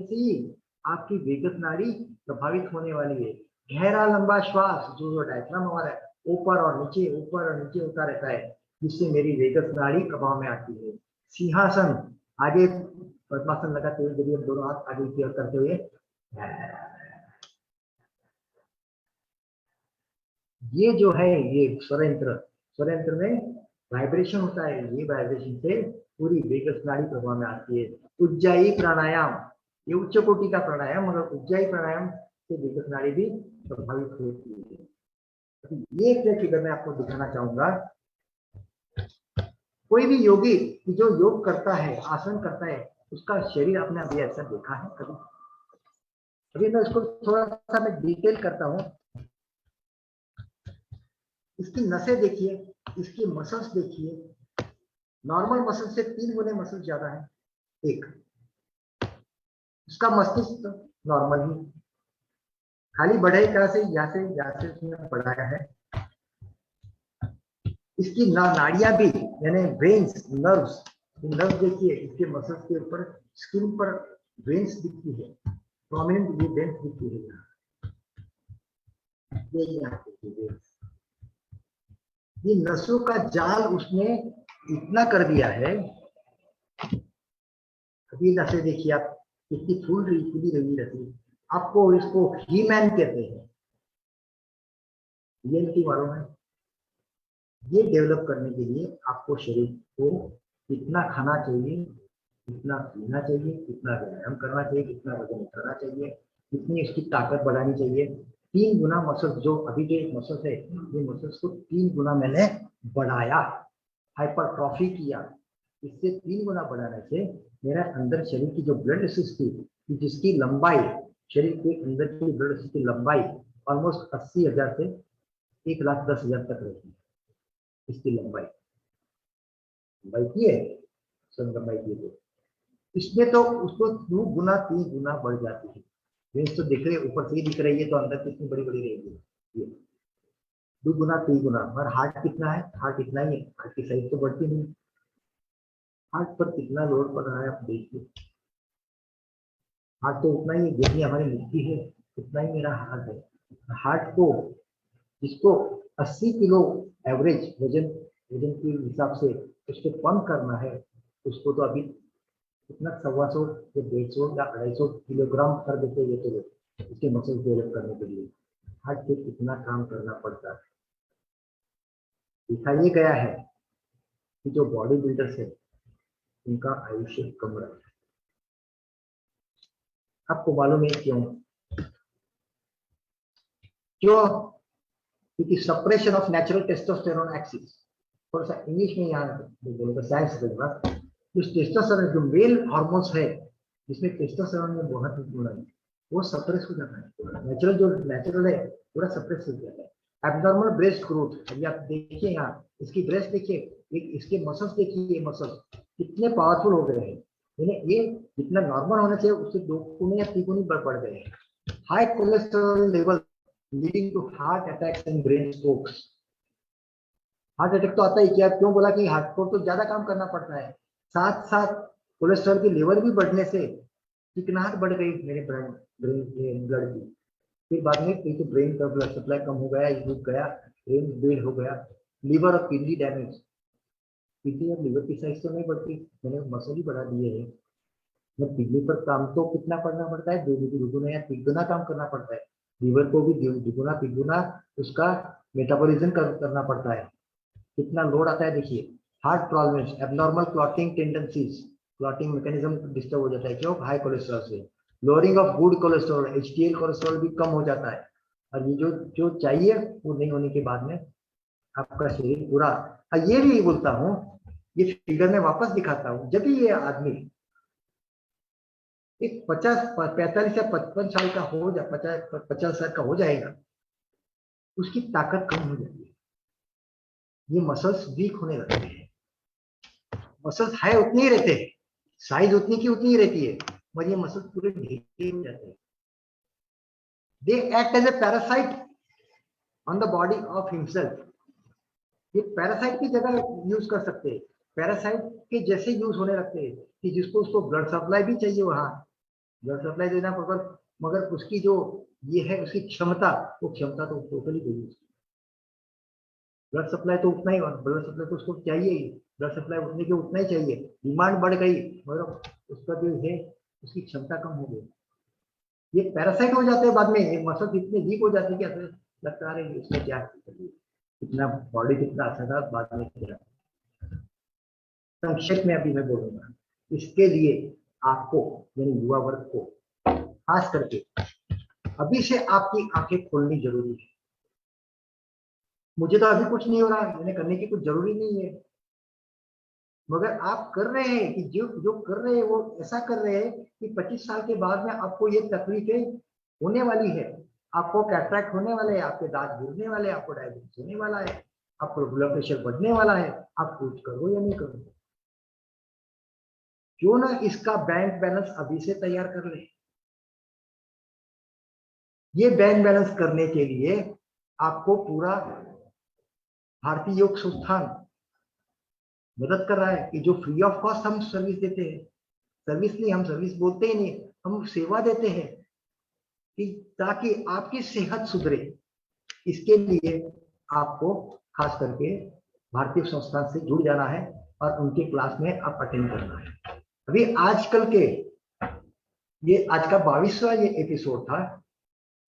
ही आपकी वेगस नाड़ी प्रभावित होने वाली है। गहरा लंबा श्वास, जो डायफ्राम हमारा है, ऊपर और नीचे होता रहता है, जिससे मेरी वेगस नाड़ी प्रभाव में आती है। सिंहासन, आगे पद्मासन लगाते हुए जब दोनों हाथ आगे की ओर करते हुए, ये जो है ये स्वर यंत्र में वाइब्रेशन होता है। ये वाइब्रेशन से पूरी वेगस नाड़ी प्रभाव में आती है। उज्जाई प्राणायाम, ये उच्च कोटि का प्राणायाम, मगर उज्जाई प्राणायाम से वेगस नाड़ी भी प्रभावित होती है। ये एक फिगर मैं आपको दिखाना चाहूंगा। कोई भी योगी जो योग करता है, आसन करता है, उसका शरीर आपने अभी ऐसा देखा है कभी? अभी मैं इसको थोड़ा सा मैं डिटेल करता हूँ। इसकी नसें देखिए, इसकी मसल्स देखिए, नॉर्मल मसल से 3 गुने मसल ज्यादा है। एक, इसका मस्तिष्क नॉर्मल ही, खाली बढ़ाई कहाँ से, यहाँ से उसने बढ़ाया है। इसकी नाड़ियां भी, यानी वेन्स, नर्व्स, नर्व देखिए, इसके मसल्स के ऊपर स्किन पर वेन्स दिखती है, प्रोमिनेंट ये वेन्स दिखती है यहाँ। ये नसों का जाल उसने इतना कर दिया है। अभी नसें देखिए आप, कितनी खुली रही नसें। आपको इसको ही मैन कहते हैं, ये मालूम है? ये डेवलप करने के लिए आपको शरीर को कितना खाना चाहिए, कितना पीना चाहिए, कितना व्यायाम करना चाहिए, कितना वजन उठाना चाहिए, कितनी इसकी ताकत बढ़ानी चाहिए। 3 गुना मसल्स, जो अभी के मसल्स है, ये मसल्स को 3 गुना मैंने बढ़ाया, हाइपरट्रॉफी किया। इससे 3 गुना बढ़ाने से मेरा अंदर शरीर की जो ब्लड सिस्टम, जिसकी लंबाई, शरीर के अंदर की ब्लड सिस्टम की लंबाई ऑलमोस्ट 80,000 से 1,10,000 तक रहती है। इसकी लंबाई की है, लंबाई की है, इसमें तो उसको 2 गुना 3 गुना बढ़ जाती है। वेन्स तो दिख रही है, ऊपर से ही दिख रही है, तो अंदर कितनी बड़ी रहेगी, ये 2 गुना 3 गुना। और हार्ट कितना है, हार्ट इतना ही है, हार्ट की साइज तो बढ़ती नहीं। हार्ट पर कितना लोड पड़ रहा है आप देखिए, हार्ट तो उतना ही, जितनी हमारी मिट्टी है उतना ही मेरा हार्ट है। हार्ट को, जिसको 80 किलो एवरेज वजन के हिसाब से उसको कम करना है, उसको तो अभी कितना 125 या 150 या 250 किलोग्राम कर देते हैं ये तो लोग, इसके मसल डेवलप करने के लिए हार्ट पे कितना काम करना पड़ता है। दिखाया गया है कि जो बॉडी बिल्डर्स है उनका आयुष्य कम रहा है। आपको मालूम है क्यों? क्योंकि suppression of natural testosterone axis, थोड़ा सा इंग्लिश में यहाँ बोलूँगा, साइंस देगा। जो टेस्टोस्टेरोन, जो मेल हार्मोन्स है, जिसमें टेस्टोस्टेरोन में बहुत गुण है, वो सप्रेस हो जाता है। नेचुरल है पूरा सप्रेस हो जाता है। एब्नॉर्मल ब्रेस्ट ग्रोथ, अभी आप देखिए यहाँ, इसकी ब्रेस्ट देखिए, एक इसके मसल्स देखिए, ये मसल्स कितने पावरफुल हो गए हैं, यानी ये जितना नॉर्मल होने से उससे 2 गुने या 3 गुनी बढ़ गए हैं। High cholesterol level leading to heart attacks and brain strokes. Heart attack तो आता ही, क्या क्यों बोला कि हार्ट को तो ज्यादा काम करना पड़ता है, साथ साथ कोलेस्ट्रॉल की लेवल भी बढ़ने से चिकनाहट बढ़ गई मेरे ब्लड की। फिर बाद में तो ब्रेन का ब्लड सप्लाई कम हो गया, रुक गया, ब्रेन बेड हो गया, लीवर और किडनी डैमेज। किडनी और लीवर की साइज तो नहीं बढ़ती, मैंने मसल ही बढ़ा दिए है, मगर पिगमी पर काम तो कितना करना पड़ता है, दुगुना या तिगुना काम करना पड़ता है। लीवर को भी दुगुना तिगुना उसका मेटाबॉलिज्म करना पड़ता है। कितना लोड आता है देखिए। Heart problems, abnormal clotting tendencies, clotting mechanism disturb हो जाता है, क्यों? हाई कोलेस्ट्रॉल से। Lowering of good cholesterol, HDL cholesterol भी कम हो जाता है। और ये जो जो चाहिए वो नहीं होने के बाद में आपका शरीर पूरा। ये भी बोलता हूँ, ये फिगर में वापस दिखाता हूँ, जब भी ये आदमी एक 45 या 55 साल का हो जा 50 साल का हो जाएगा, उसकी ताकत कम हो जाती है, ये मसल्स वीक होने लगते हैं। मसल्स हाई उतनी ही रहते हैं, साइज उतनी की उतनी ही रहती है, मगर ये मसल्स पूरे ढीले हो जाते हैं। They act as a parasite on the body of himself. ये पैरासाइट की जगह यूज कर सकते हैं, पैरासाइट के जैसे यूज होने लगते हैं कि जिसको उसको ब्लड सप्लाई भी चाहिए, वहां ब्लड सप्लाई देना पड़ता, मगर उसकी जो ये है उसकी क्षमता, वो क्षमता तो टोटली गई। ब्लड सप्लाई तो उतना ही, ब्लड सप्लाई तो उसको चाहिए ही, ब्लड सप्लाई उतने के उतना ही चाहिए, डिमांड बढ़ गई मगर उसका जो है उसकी क्षमता कम हो गई। ये पैरासाइट हो जाते हैं बाद में, ये मसल इतने वीक हो जाते हैं कि ऐसा लगता है इसमें क्या कितना बॉडी कितना अच्छा था, बाद में क्या। संक्षेप में अभी मैं बोलूंगा, इसके लिए आपको यानी युवा वर्ग को खास करके अभी से आपकी आंखें खोलनी जरूरी है। मुझे तो अभी कुछ नहीं हो रहा, मैंने करने की कुछ जरूरी नहीं है, मगर आप कर रहे हैं कि जो जो कर रहे हैं वो ऐसा कर रहे हैं कि 25 साल के बाद में आपको ये तकलीफें होने वाली है, आपको कैटरैक्ट होने वाले हैं, आपके दांत गिरने वाले हैं, आपको डायबिटीज होने वाला है, आपको ब्लड प्रेशर बढ़ने वाला है। आप कुछ करो या नहीं करो, क्यों ना इसका बैंक बैलेंस अभी से तैयार कर ले। ये बैंक बैलेंस करने के लिए आपको पूरा भारतीय योग संस्थान मदद कर रहा है कि जो फ्री ऑफ कॉस्ट हम सर्विस देते हैं, सर्विस नहीं, हम सर्विस बोलते ही नहीं, हम सेवा देते हैं कि ताकि आपकी सेहत सुधरे। इसके लिए आपको खास करके भारतीय संस्थान से जुड़ जाना है और उनके क्लास में आप अटेंड करना है। अभी आजकल के ये आज का 22वां ये एपिसोड था,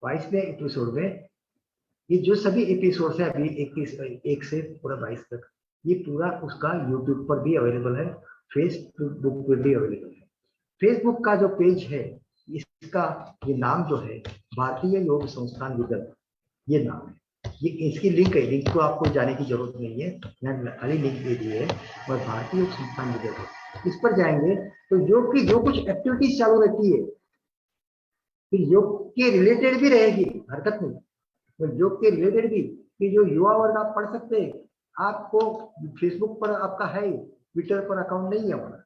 22वें एपिसोड में ये जो सभी एपिसोड है अभी 1 से पूरा 22 तक, ये पूरा उसका यूट्यूब पर भी अवेलेबल है, फेसबुक पर भी अवेलेबल है। फेसबुक का जो पेज है इसका ये नाम जो है भारतीय योग संस्थान विदर्भ, ये नाम है। ये इसकी लिंक है, लिंक को आपको जाने की जरूरत नहीं है, मैंने खाली लिंक दे दी है, और भारतीय योग संस्थान विदर्भ, इस पर जाएंगे तो योग की जो कुछ एक्टिविटीज चालू रहती है, फिर योग के रिलेटेड भी रहेगी, हरकत नहीं, तो योग के रिलेटेड भी कि जो युवा वर्ग आप पढ़ सकते हैं। आपको फेसबुक पर आपका है, ट्विटर पर अकाउंट नहीं है हमारा,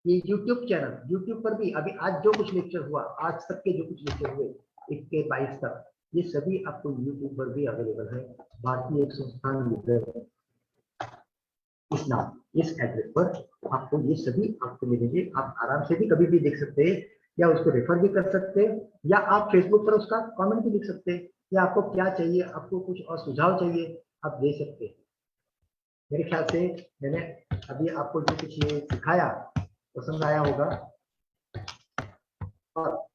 ये यूट्यूब चैनल, यूट्यूब पर भी अभी आज जो कुछ लेक्चर हुआ, आज तक के जो कुछ लेक्चर हुए 1 से 22 तक, ये सभी आपको यूट्यूब पर भी अवेलेबल है। भारतीय एक संस्थान विदर्भ इस नाम, इस एड्रेस पर आपको ये सभी आपको मिलेंगे। आप आराम से भी कभी भी देख सकते हैं, या उसको रेफर भी कर सकते हैं, या आप फेसबुक पर उसका कमेंट भी लिख सकते हैं, या आपको क्या चाहिए, आपको कुछ और सुझाव चाहिए, आप दे सकते हैं। मेरे ख्याल से मैंने अभी आपको जो कुछ ये सिखाया पसंद आया होगा, और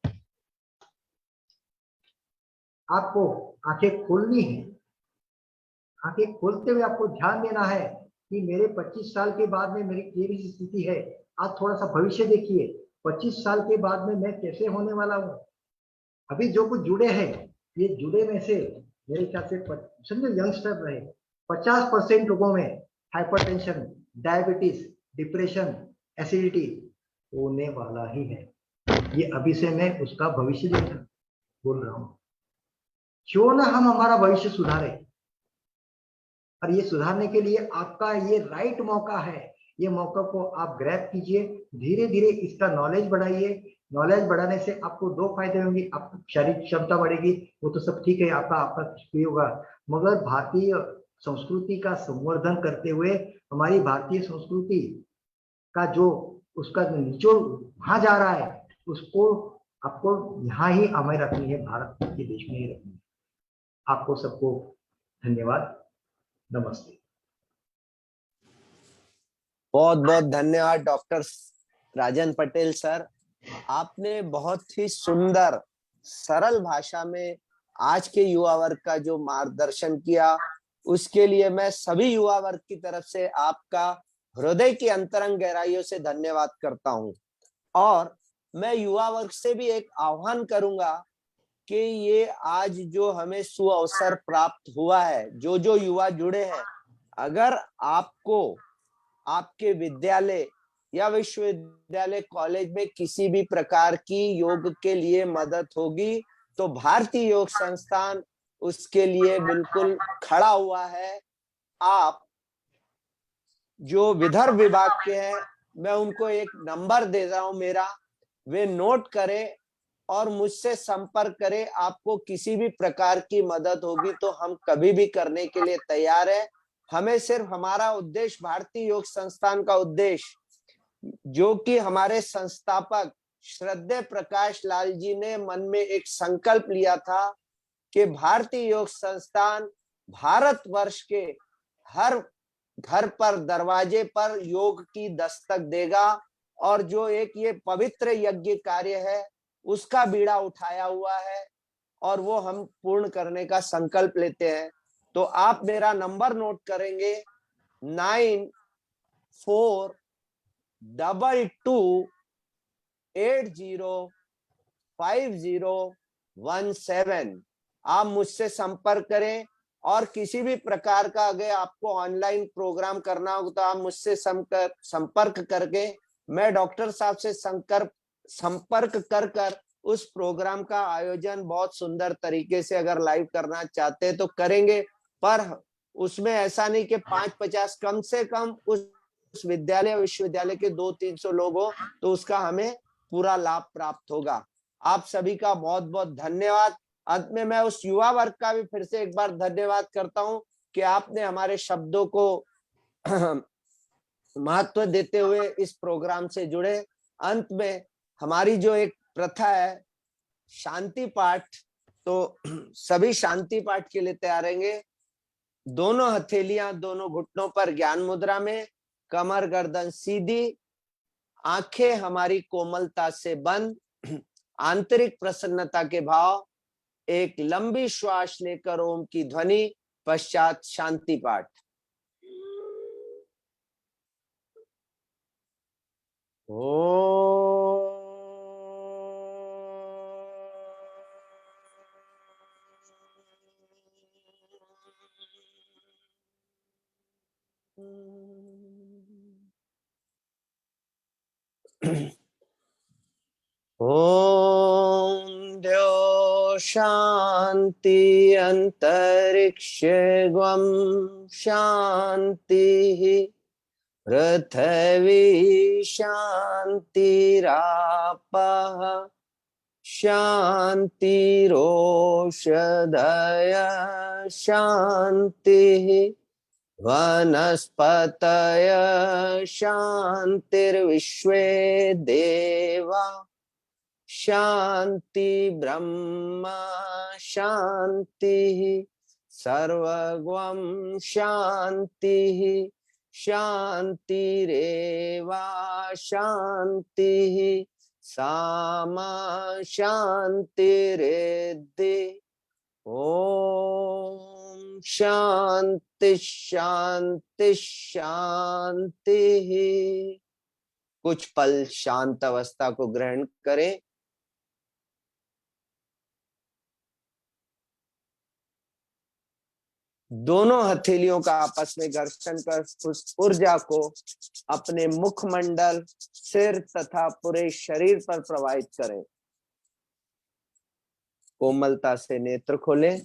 आपको आंखें खोलनी है। आंखें खोलते हुए आपको ध्यान देना है कि मेरे 25 साल के बाद में मेरी कैसी स्थिति है। आज थोड़ा सा भविष्य देखिए, 25 साल के बाद में मैं कैसे होने वाला हूँ। अभी जो कुछ जुड़े हैं, ये जुड़े में से मेरे ख्याल से समझो यंगस्टर रहे, 50% लोगों में हाइपरटेंशन, डायबिटीज, डिप्रेशन, एसिडिटी होने वाला ही है। ये अभी से मैं उसका भविष्य बोल रहा हूँ। क्यों ना हम हमारा भविष्य सुधारें, और ये सुधारने के लिए आपका ये राइट मौका है। ये मौका को आप ग्रैब कीजिए, धीरे धीरे इसका नॉलेज बढ़ाइए। नॉलेज बढ़ाने से आपको 2 फायदे होंगे, आपकी शारीरिक क्षमता बढ़ेगी, वो तो सब ठीक है, आपका भी होगा, मगर भारतीय संस्कृति का संवर्धन करते हुए हमारी भारतीय संस्कृति का जो उसका निचोड़ वहां जा रहा है, उसको आपको यहाँ ही हमें रखनी है, भारत के देश में ही रखनी है। आपको सबको धन्यवाद, नमस्ते। बहुत बहुत धन्यवाद डॉक्टर राजन पटेल सर, आपने बहुत ही सुंदर सरल भाषा में आज के युवा वर्ग का जो मार्गदर्शन किया, उसके लिए मैं सभी युवा वर्ग की तरफ से आपका हृदय की अंतरंग गहराइयों से धन्यवाद करता हूं। और मैं युवा वर्ग से भी एक आह्वान करूंगा कि ये आज जो हमें सुअवसर प्राप्त हुआ है, जो युवा जुड़े हैं, अगर आपको आपके विद्यालय या विश्वविद्यालय कॉलेज में किसी भी प्रकार की योग के लिए मदद होगी तो भारतीय योग संस्थान उसके लिए बिल्कुल खड़ा हुआ है। आप जो विदर्भ विभाग के हैं, मैं उनको एक नंबर दे रहा हूं मेरा, वे नोट करें और मुझसे संपर्क करें। आपको किसी भी प्रकार की मदद होगी तो हम कभी भी करने के लिए तैयार हैं। हमें सिर्फ हमारा उद्देश्य, भारतीय योग संस्थान का उद्देश्य, जो कि हमारे संस्थापक श्रद्धेय प्रकाश लाल जी ने मन में एक संकल्प लिया था कि भारतीय योग संस्थान भारतवर्ष के हर घर पर, दरवाजे पर योग की दस्तक देगा और जो एक ये पवित्र यज्ञ कार्य है उसका बीड़ा उठाया हुआ है और वो हम पूर्ण करने का संकल्प लेते हैं। तो आप मेरा नंबर नोट करेंगे, 9422805017। आप मुझसे संपर्क करें और किसी भी प्रकार का अगर आपको ऑनलाइन प्रोग्राम करना हो तो आप मुझसे संपर्क करके मैं डॉक्टर साहब से संपर्क कर उस प्रोग्राम का आयोजन बहुत सुंदर तरीके से अगर लाइव करना चाहते हैं तो करेंगे। पर उसमें ऐसा नहीं कि 5-50, कम से कम उस विद्यालय विश्वविद्यालय के 200-300 लोग हो तो उसका हमें पूरा लाभ प्राप्त होगा। आप सभी का बहुत बहुत धन्यवाद। अंत में मैं उस युवा वर्ग का भी फिर से एक बार धन्यवाद करता हूं कि आपने हमारे शब्दों को महत्व देते हुए इस प्रोग्राम से जुड़े। अंत में हमारी जो एक प्रथा है शांति पाठ, तो सभी शांति पाठ के लिए तैयार रहेंगे। दोनों हथेलियां दोनों घुटनों पर ज्ञान मुद्रा में, कमर गर्दन सीधी, आंखें हमारी कोमलता से बंद, आंतरिक प्रसन्नता के भाव, एक लंबी श्वास लेकर ओम की ध्वनि, पश्चात शांति पाठ। ओम द्यो शांति अंतरिक्ष ग्वम शांति पृथ्वी शांतिरापः शांतिरोषधय शांतिः वनस्पतय शांतिर्विश्वे देवा शांति ब्रह्म शांतिः सर्वगम शांतिः शांतिरेवा शांतिः सामा शांतिरेद्धि। ओम शांति शांति शांति। कुछ पल शांत अवस्था को ग्रहण करें। दोनों हथेलियों का आपस में घर्षण कर उस ऊर्जा को अपने मुखमंडल, सिर तथा पूरे शरीर पर प्रवाहित करें। कोमलता से नेत्र खोलें।